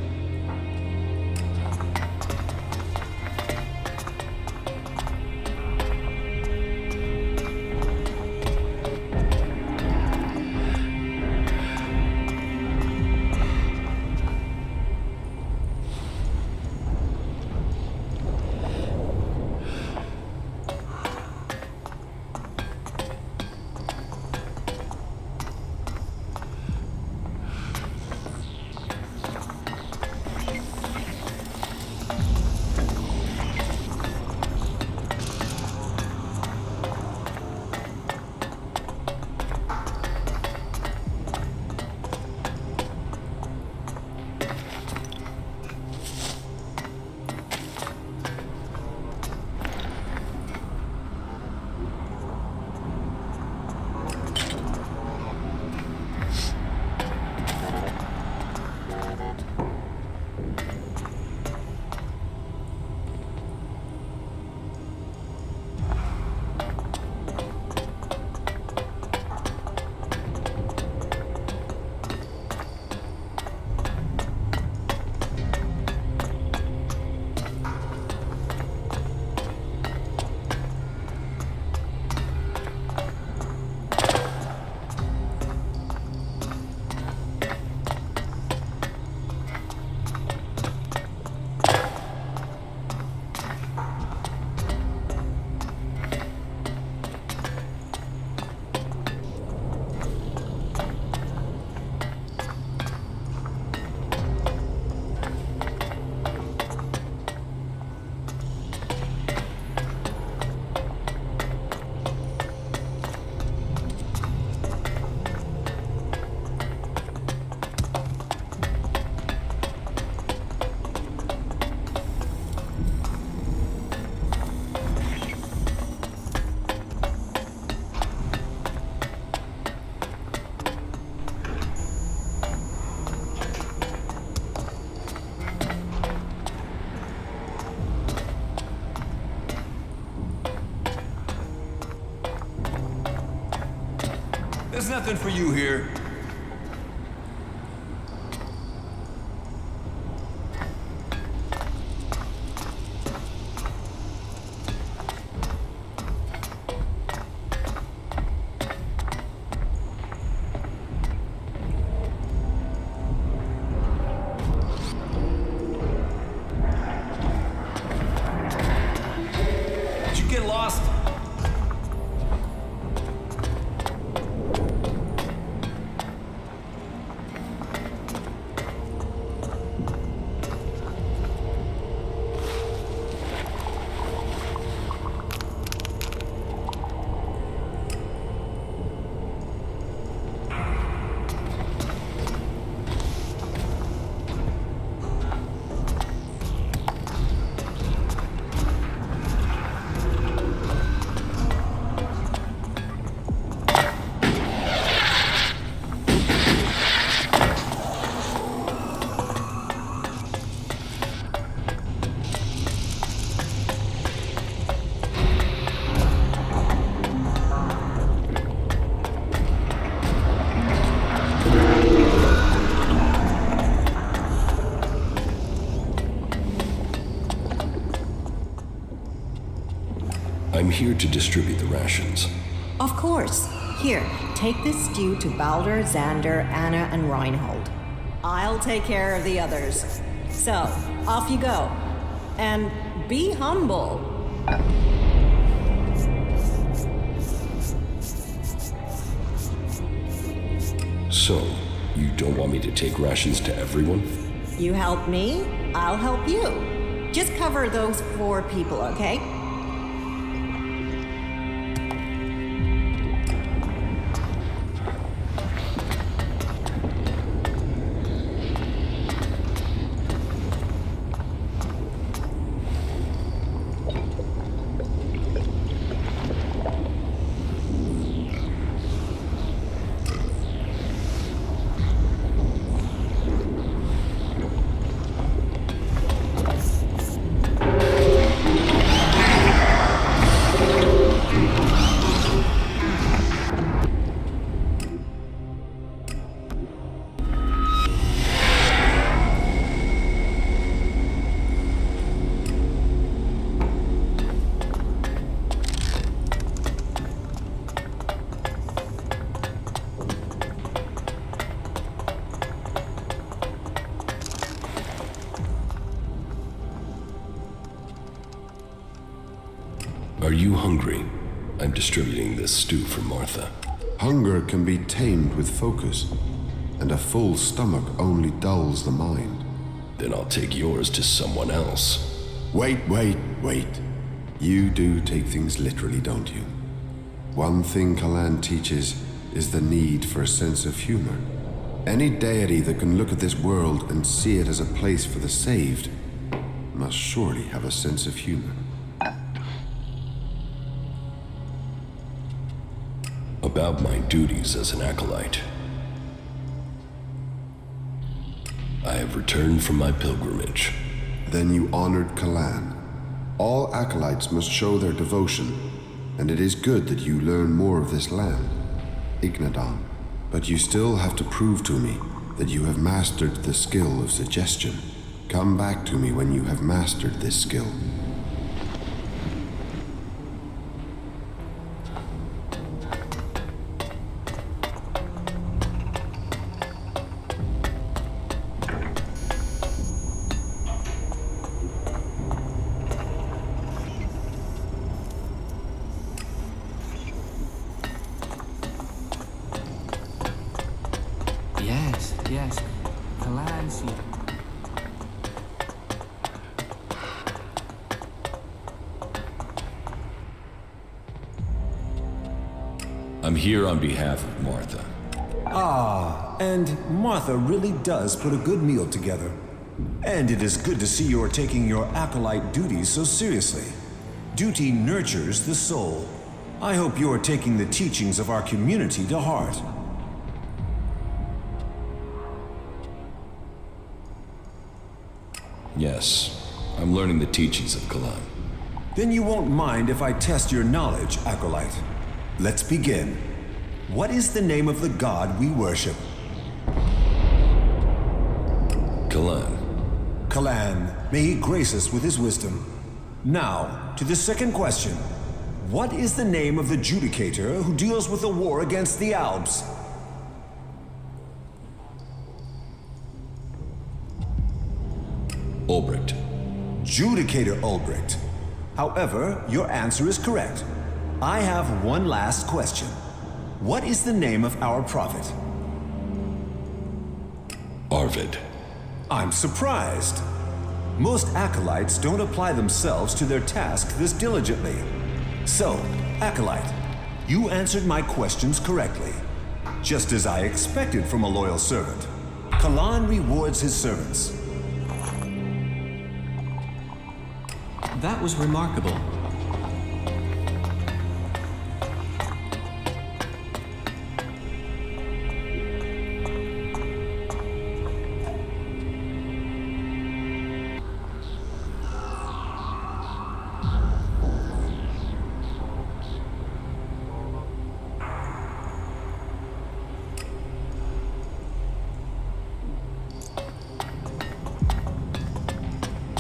There's nothing for you here. Did you get lost? I'm here to distribute the rations. Of course. Here, take this stew to Balder, Xander, Anna, and Reinhold. I'll take care of the others. So, off you go. And be humble. So, you don't want me to take rations to everyone? You help me, I'll help you. Just cover those 4 people, okay? Are you hungry? I'm distributing this stew for Martha. Hunger can be tamed with focus, and a full stomach only dulls the mind. Then I'll take yours to someone else. Wait. You do take things literally, don't you? One thing Calaan teaches is the need for a sense of humor. Any deity that can look at this world and see it as a place for the saved must surely have a sense of humor. About my duties as an acolyte. I have returned from my pilgrimage. Then you honored Calaan. All acolytes must show their devotion, and it is good that you learn more of this land, Ignadon. But you still have to prove to me that you have mastered the skill of suggestion. Come back to me when you have mastered this skill. Yes. Calaan's here. I'm here on behalf of Martha. Ah, and Martha really does put a good meal together. And it is good to see you're taking your acolyte duties so seriously. Duty nurtures the soul. I hope you're taking the teachings of our community to heart. Yes, I'm learning the teachings of Calaan. Then you won't mind if I test your knowledge, Acolyte. Let's begin. What is the name of the god we worship? Calaan. Calaan, may he grace us with his wisdom. Now, to the second question. What is the name of the judicator who deals with the war against the Alps? Ulbricht. Judicator Ulbricht. However, your answer is correct. I have one last question. What is the name of our prophet? Arvid. I'm surprised. Most acolytes don't apply themselves to their task this diligently. So, Acolyte, you answered my questions correctly. Just as I expected from a loyal servant. Calaan rewards his servants. That was remarkable.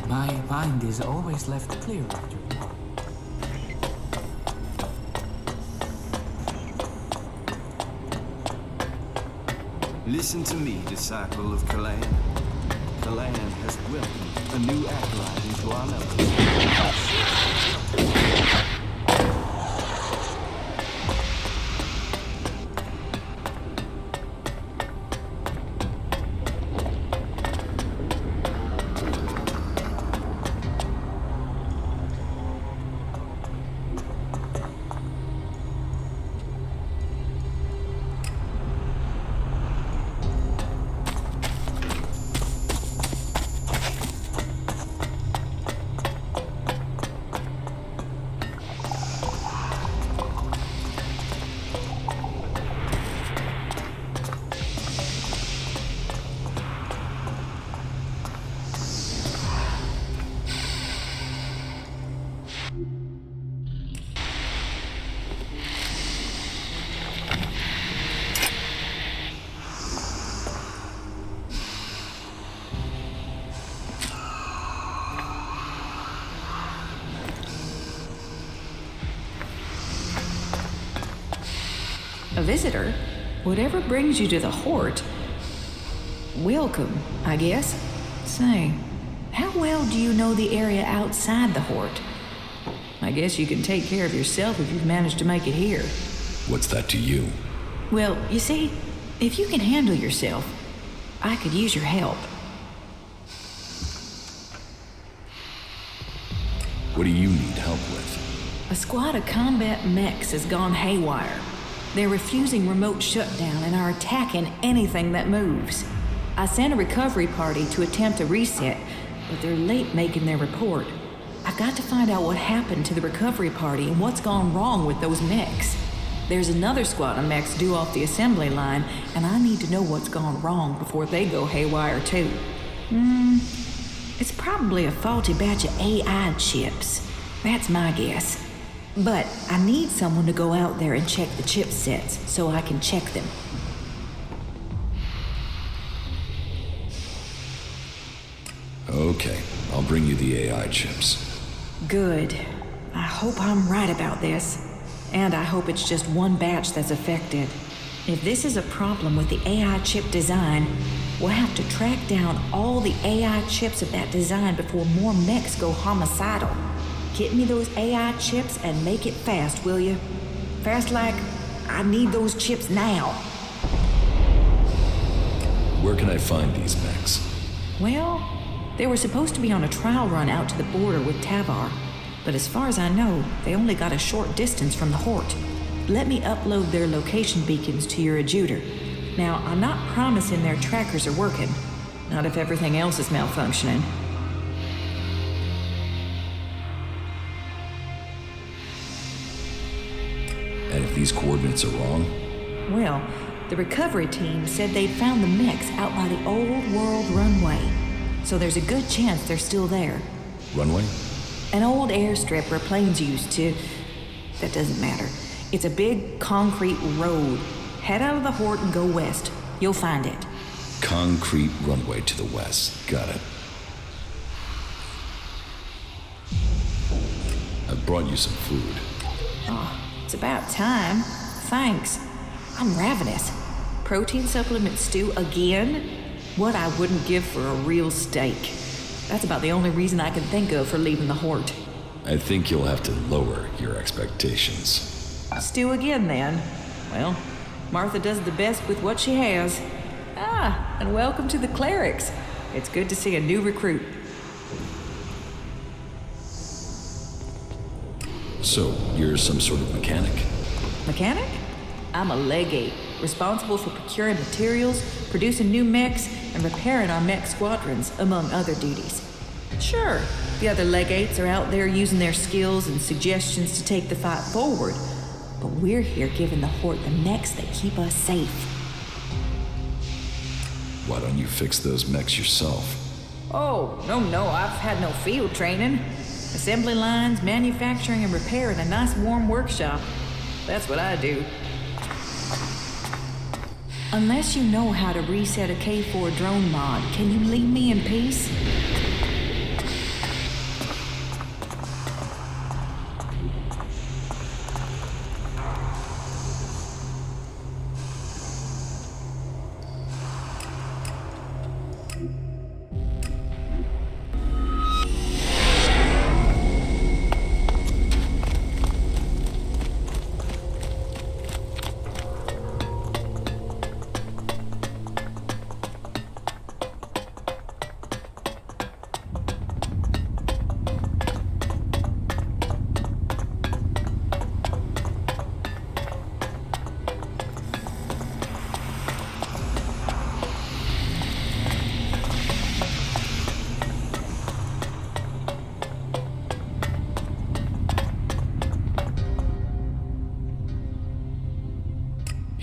My mind is always left clear after war. Listen to me, disciple of Calaan. Calaan has welcomed a new acolyte into our numbers. A visitor? Whatever brings you to the Hort? Welcome, I guess. Say, how well do you know the area outside the Hort? I guess you can take care of yourself if you've managed to make it here. What's that to you? Well, you see, if you can handle yourself, I could use your help. What do you need help with? A squad of combat mechs has gone haywire. They're refusing remote shutdown and are attacking anything that moves. I sent a recovery party to attempt a reset, but they're late making their report. I've got to find out what happened to the recovery party and what's gone wrong with those mechs. There's another squad of mechs due off the assembly line, and I need to know what's gone wrong before they go haywire too. It's probably a faulty batch of AI chips. That's my guess. But I need someone to go out there and check the chipsets so I can check them. Okay, I'll bring you the AI chips. Good. I hope I'm right about this. And I hope it's just one batch that's affected. If this is a problem with the AI chip design, we'll have to track down all the AI chips of that design before more mechs go homicidal. Get me those AI chips and make it fast, will you? Fast like, I need those chips now. Where can I find these mechs? Well, they were supposed to be on a trial run out to the border with Tavar. But as far as I know, they only got a short distance from the Hort. Let me upload their location beacons to your adjuter. Now, I'm not promising their trackers are working. Not if everything else is malfunctioning. And if these coordinates are wrong? Well, the recovery team said they'd found the mechs out by the old world runway. So there's a good chance they're still there. Runway? An old airstrip where planes used to... That doesn't matter. It's a big concrete road. Head out of the Hort and go west. You'll find it. Concrete runway to the west. Got it. I've brought you some food. Oh, it's about time. Thanks. I'm ravenous. Protein supplement stew again? What I wouldn't give for a real steak. That's about the only reason I can think of for leaving the Hort. I think you'll have to lower your expectations. Stew again, then. Well, Martha does the best with what she has. Ah, and welcome to the Clerics. It's good to see a new recruit. So, you're some sort of mechanic? Mechanic? I'm a legate, responsible for procuring materials, producing new mechs, and repairing our mech squadrons, among other duties. Sure, the other legates are out there using their skills and suggestions to take the fight forward, but we're here giving the Hort the mechs that keep us safe. Why don't you fix those mechs yourself? Oh, no, I've had no field training. Assembly lines, manufacturing, and repair in a nice warm workshop. That's what I do. Unless you know how to reset a K4 drone mod, can you leave me in peace?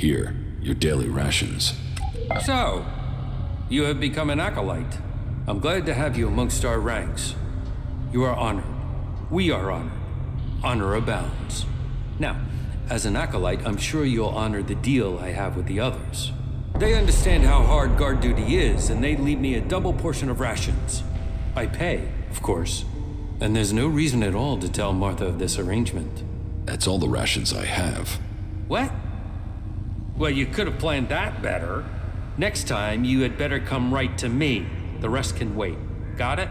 Here, your daily rations. So, you have become an acolyte. I'm glad to have you amongst our ranks. You are honored. We are honored. Honor abounds. Now, as an acolyte, I'm sure you'll honor the deal I have with the others. They understand how hard guard duty is, and they leave me a double portion of rations. I pay, of course. And there's no reason at all to tell Martha of this arrangement. That's all the rations I have. What? Well, you could have planned that better. Next time, you had better come right to me. The rest can wait. Got it?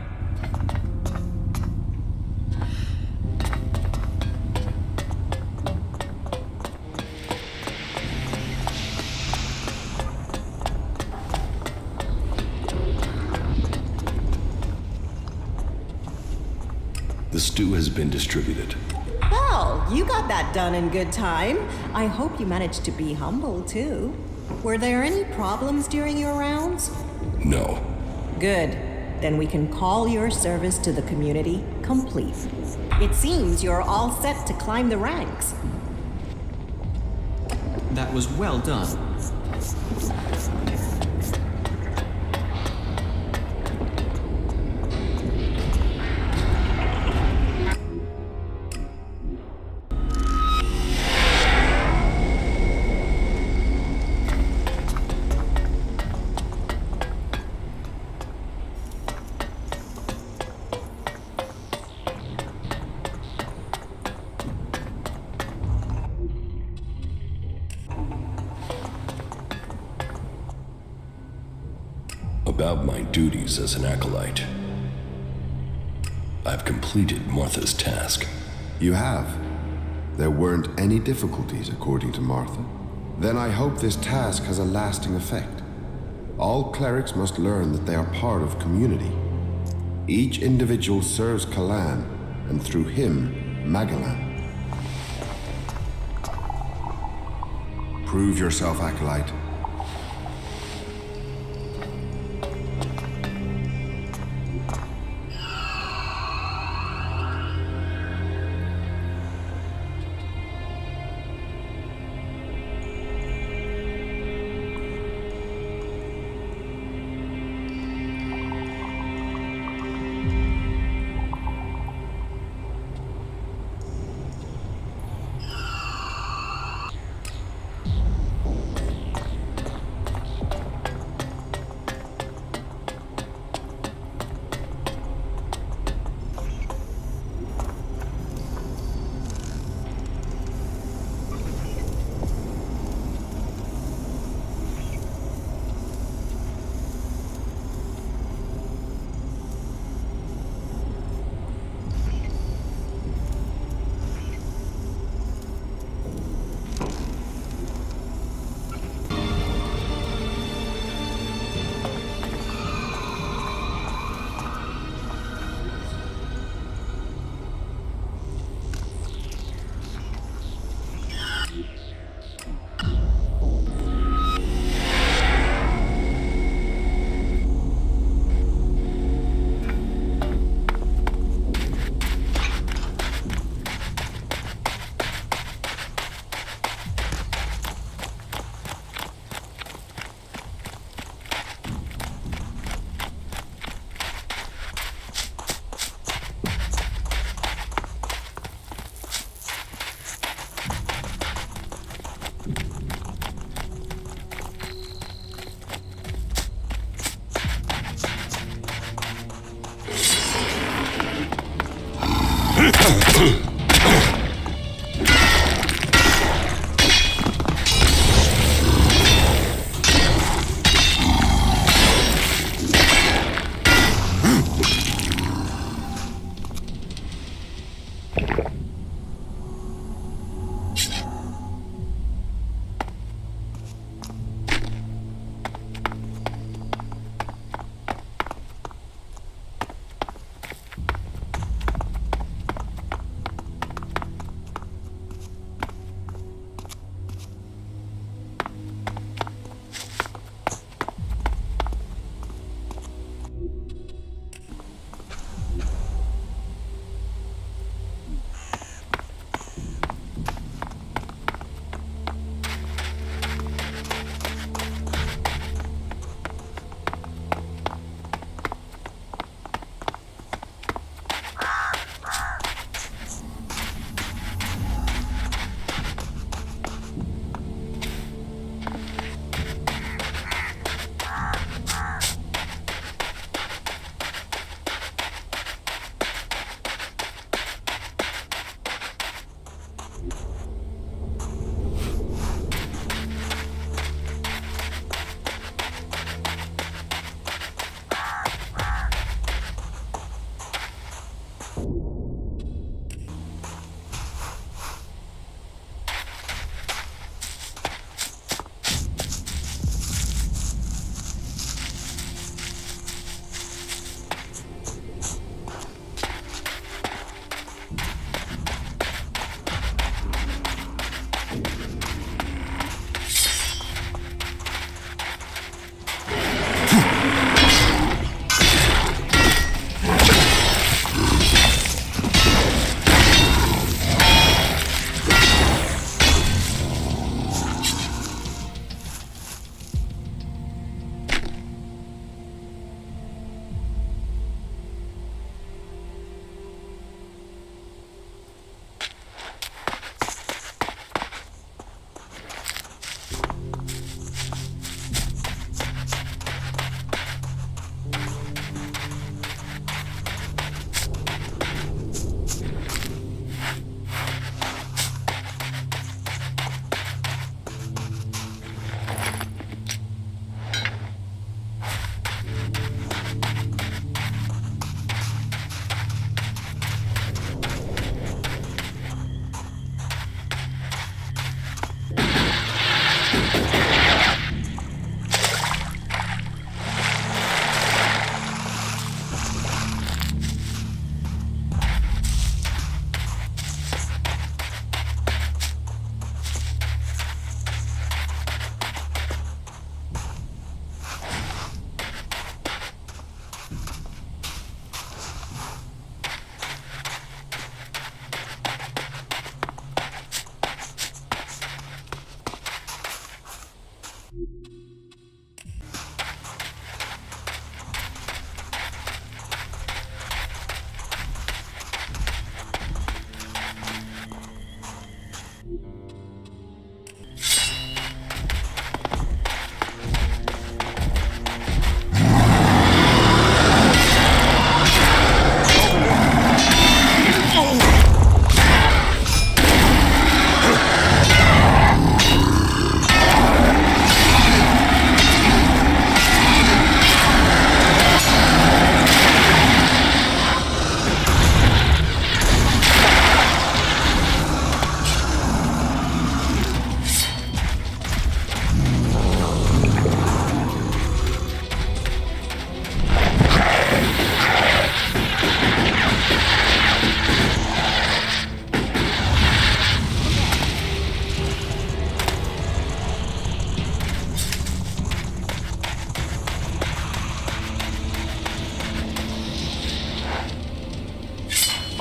The stew has been distributed. Well, you got that done in good time. I hope you managed to be humble, too. Were there any problems during your rounds? No. Good. Then we can call your service to the community complete. It seems you're all set to climb the ranks. That was well done. About my duties as an acolyte. I've completed Martha's task. You have? There weren't any difficulties, according to Martha? Then I hope this task has a lasting effect. All clerics must learn that they are part of community. Each individual serves Calaan, and through him, Magellan. Prove yourself, Acolyte.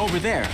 Over there.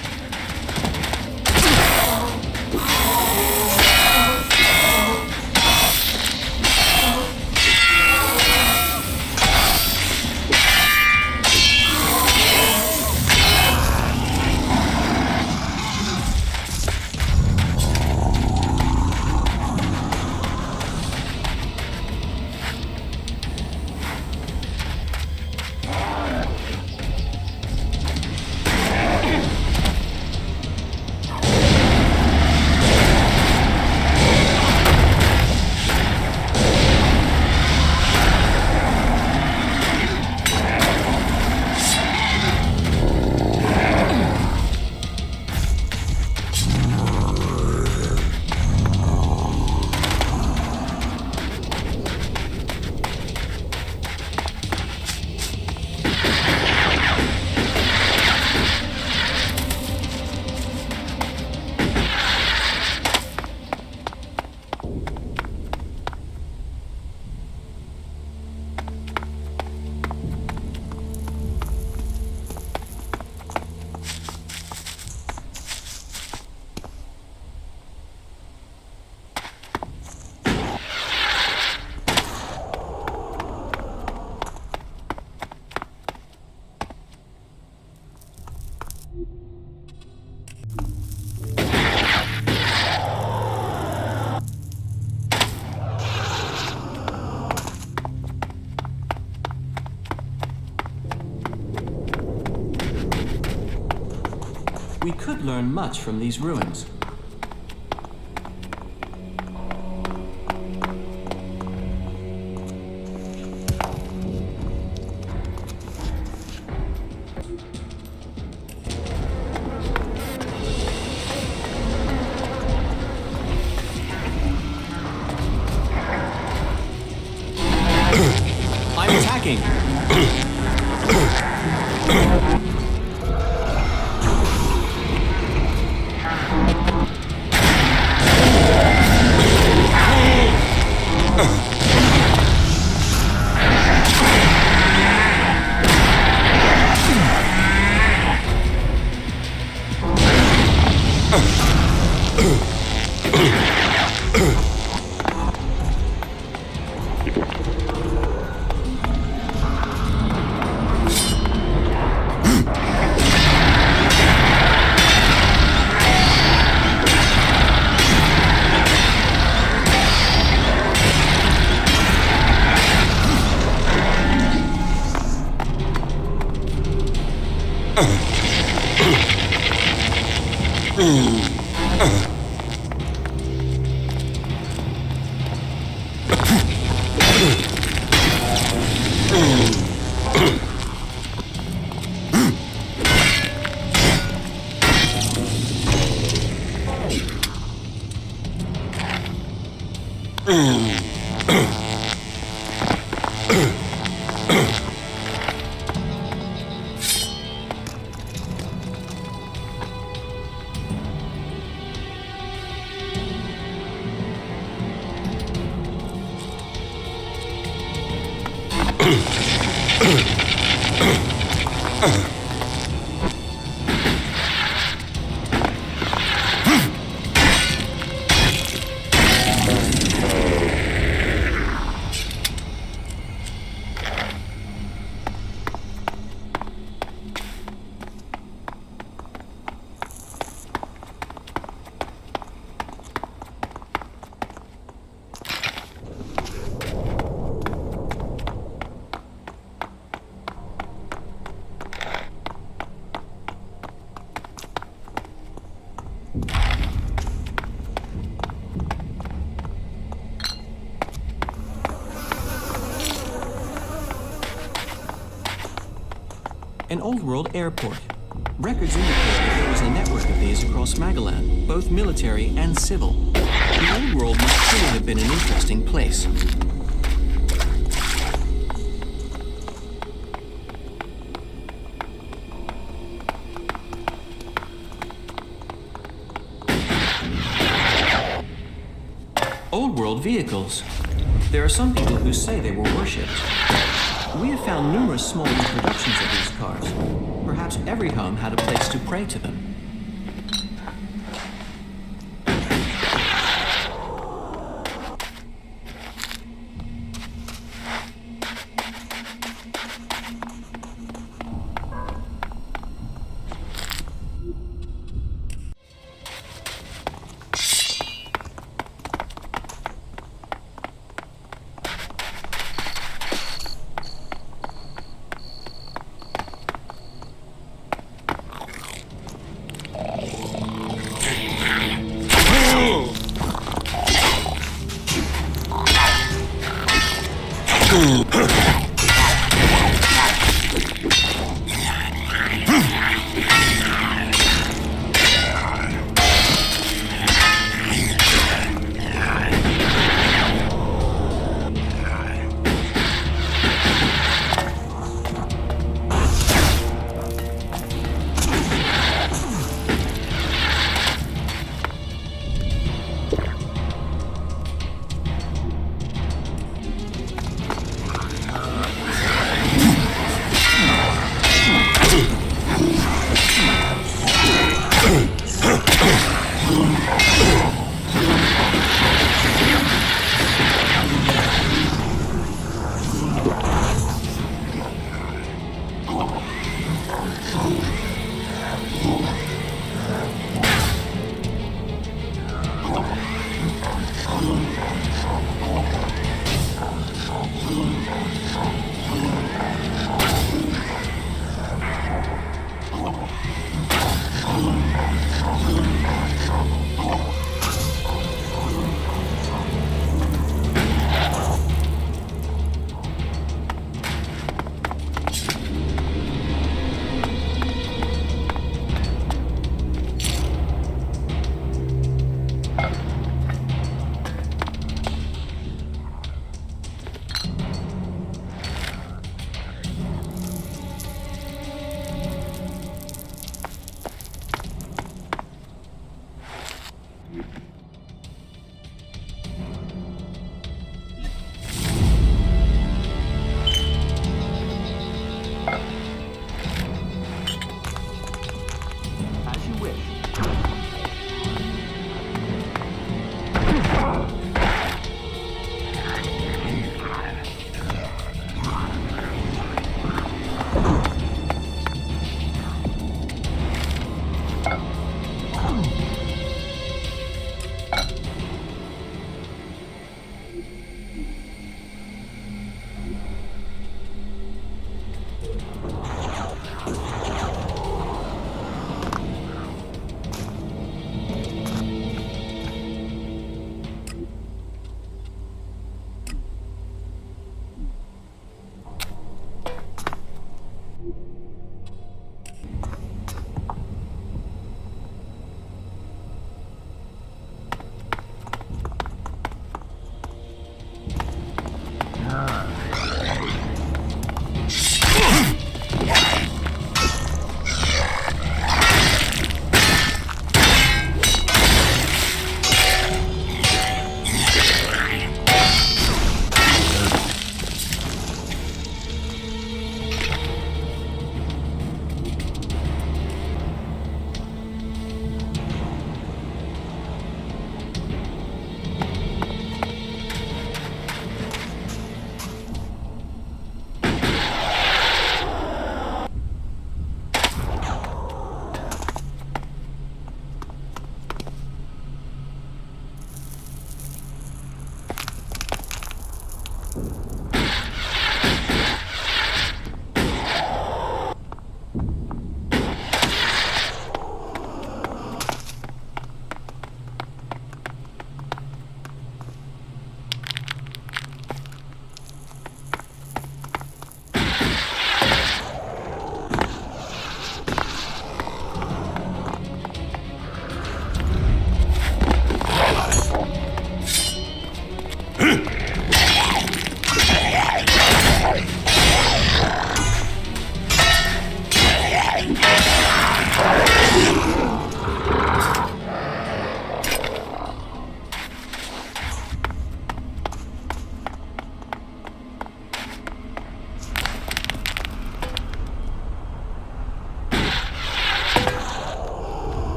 We could learn much from these ruins. I'm attacking! An old-world airport. Records indicate that there was a network of these across Magalan, both military and civil. The old world must truly have been an interesting place. Old-world vehicles. There are some people who say they were worshipped. We have found numerous small reproductions of these cars. Perhaps every home had a place to pray to them.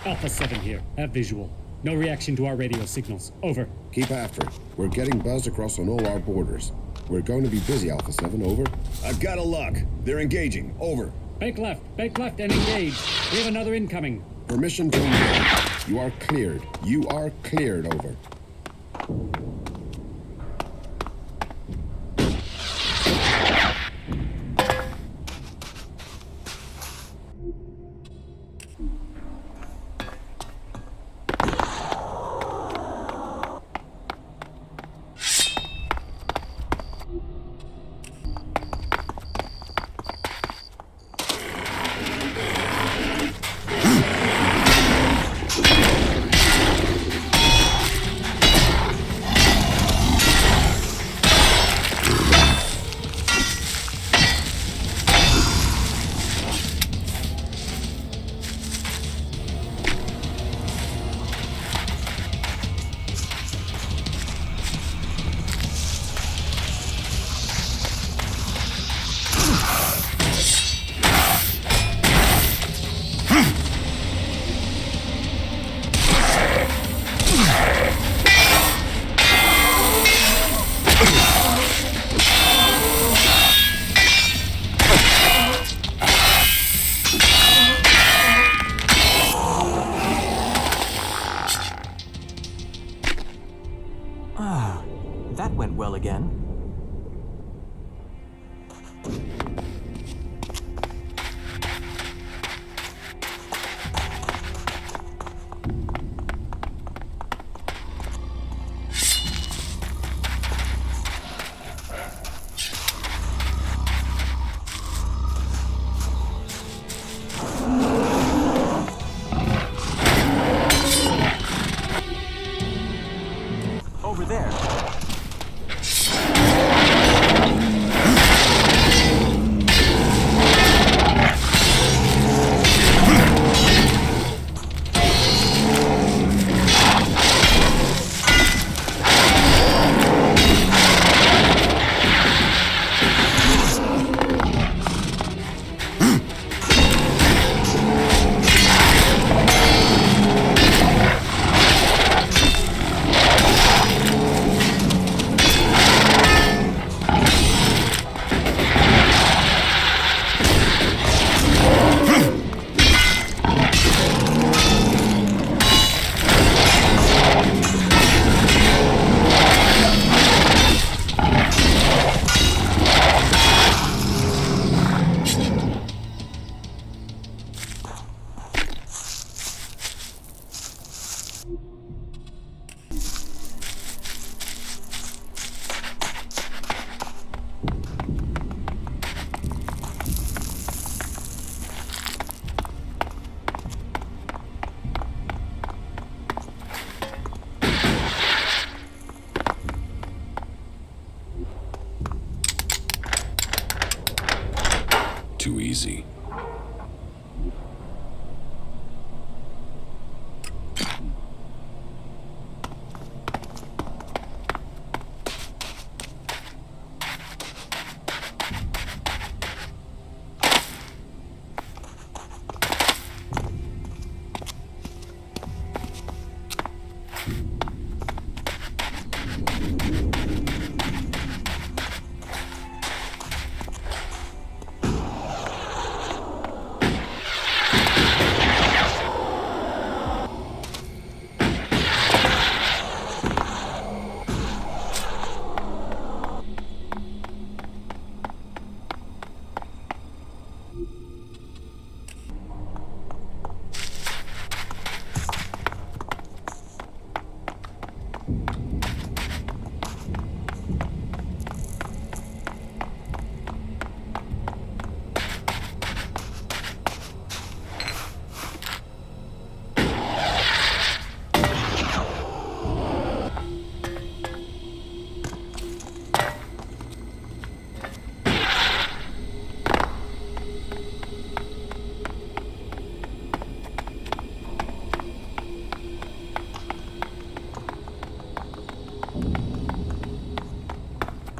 Alpha 7 here. Have visual. No reaction to our radio signals. Over. Keep after it. We're getting buzzed across on all our borders. We're going to be busy, Alpha 7. Over. I've got a lock. They're engaging. Over. Bank left and engage. We have another incoming. Permission to engage. You are cleared. You are cleared. Over. That went well again. Over there. Too easy.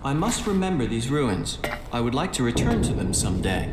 I must remember these ruins. I would like to return to them someday.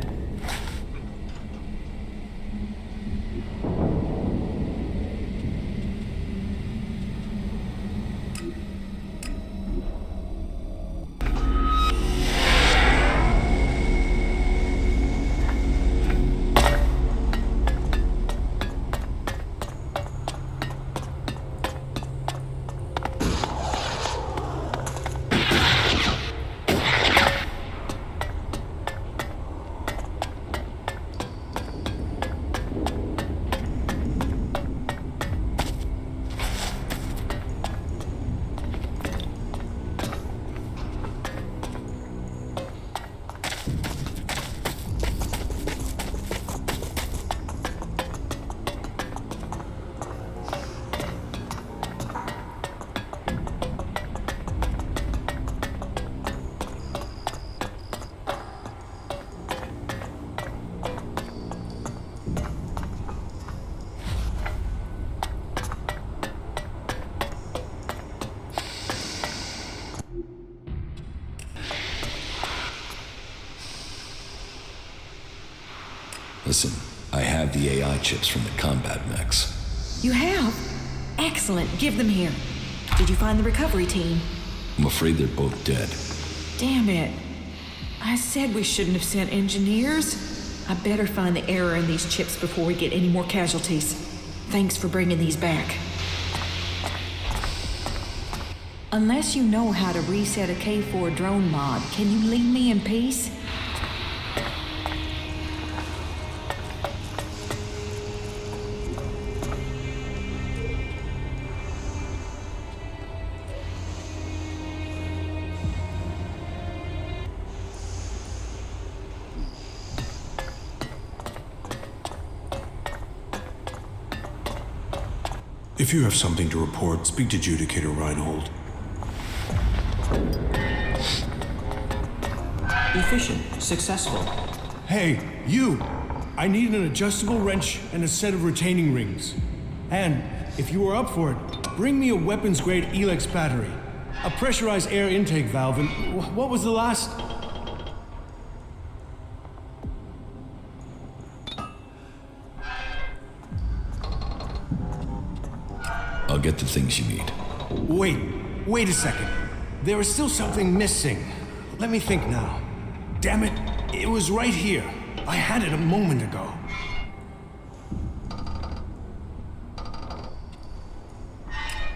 Listen, I have the AI chips from the combat mechs. You have? Excellent. Give them here. Did you find the recovery team? I'm afraid they're both dead. Damn it. I said we shouldn't have sent engineers. I better find the error in these chips before we get any more casualties. Thanks for bringing these back. Unless you know how to reset a K4 drone mod, can you leave me in peace? If you have something to report, speak to Judicator Reinhold. Efficient. Successful. Hey, you! I need an adjustable wrench and a set of retaining rings. And, if you are up for it, bring me a weapons-grade ELEX battery, a pressurized air intake valve, and what was the last? I'll get the things you need. Wait a second. There is still something missing. Let me think now. Damn it, it was right here. I had it a moment ago.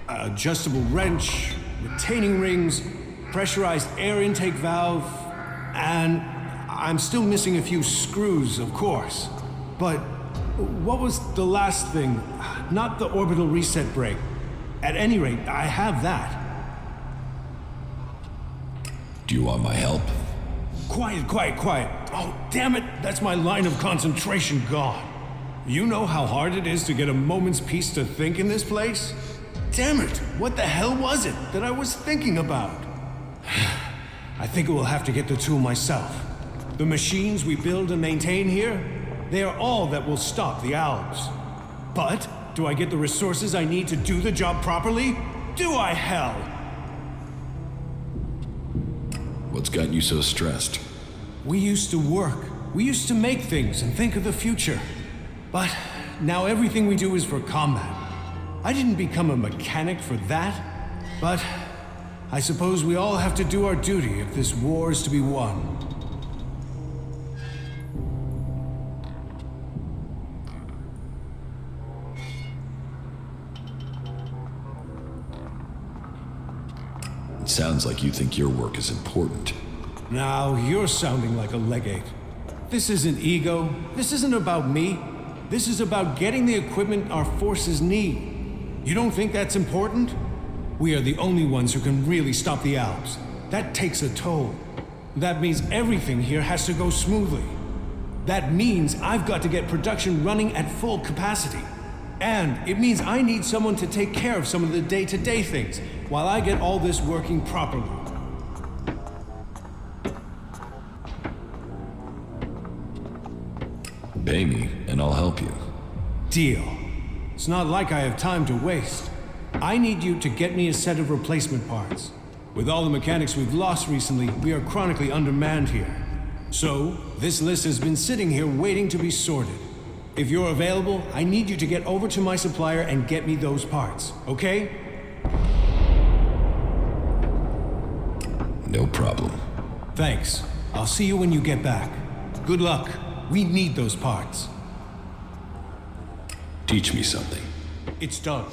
Adjustable wrench, retaining rings, pressurized air intake valve, and I'm still missing a few screws, of course. But what was the last thing? Not the orbital reset brake. At any rate, I have that. Do you want my help? Quiet. Oh, damn it, that's my line of concentration gone. You know how hard it is to get a moment's peace to think in this place? Damn it, what the hell was it that I was thinking about? I think I will have to get the tool myself. The machines we build and maintain here, they are all that will stop the Alps. But, do I get the resources I need to do the job properly? Do I, hell? What's got you so stressed? We used to work. We used to make things and think of the future. But now everything we do is for combat. I didn't become a mechanic for that, but I suppose we all have to do our duty if this war is to be won. It sounds like you think your work is important. Now, you're sounding like a legate. This isn't ego. This isn't about me. This is about getting the equipment our forces need. You don't think that's important? We are the only ones who can really stop the Alps. That takes a toll. That means everything here has to go smoothly. That means I've got to get production running at full capacity. And it means I need someone to take care of some of the day-to-day things while I get all this working properly. Pay me, and I'll help you. Deal. It's not like I have time to waste. I need you to get me a set of replacement parts. With all the mechanics we've lost recently, we are chronically undermanned here. So, this list has been sitting here waiting to be sorted. If you're available, I need you to get over to my supplier and get me those parts, okay? No problem. Thanks. I'll see you when you get back. Good luck. We need those parts. Teach me something. It's done.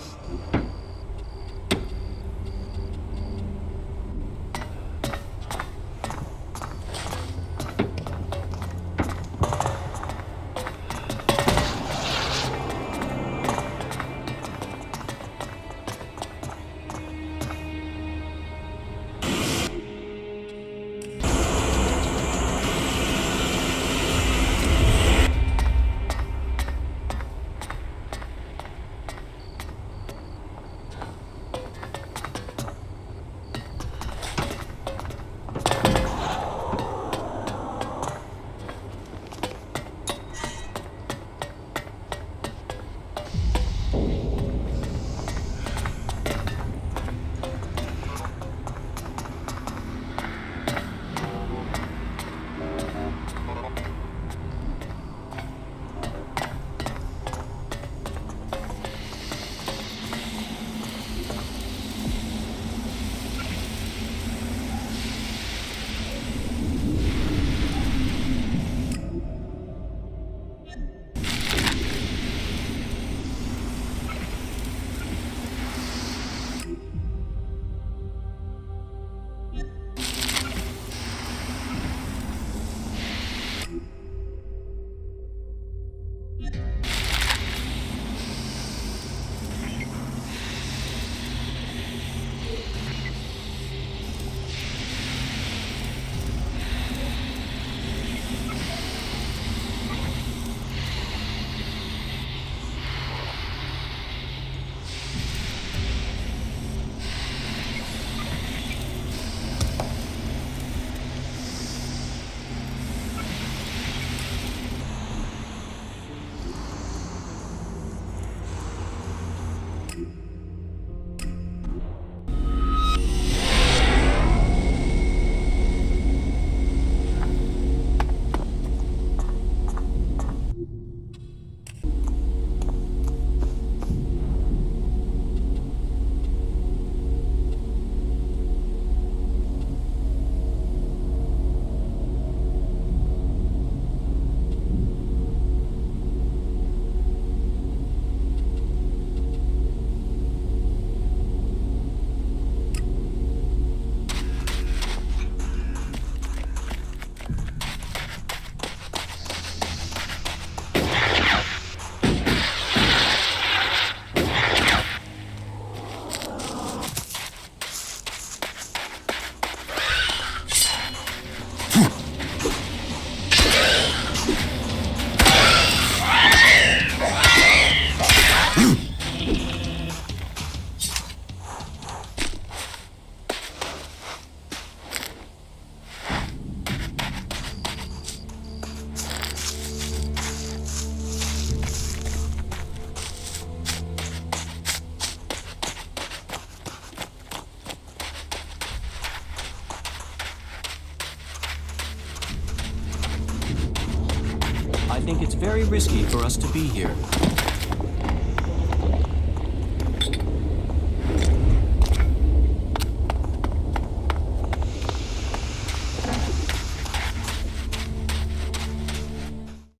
think it's very risky for us to be here.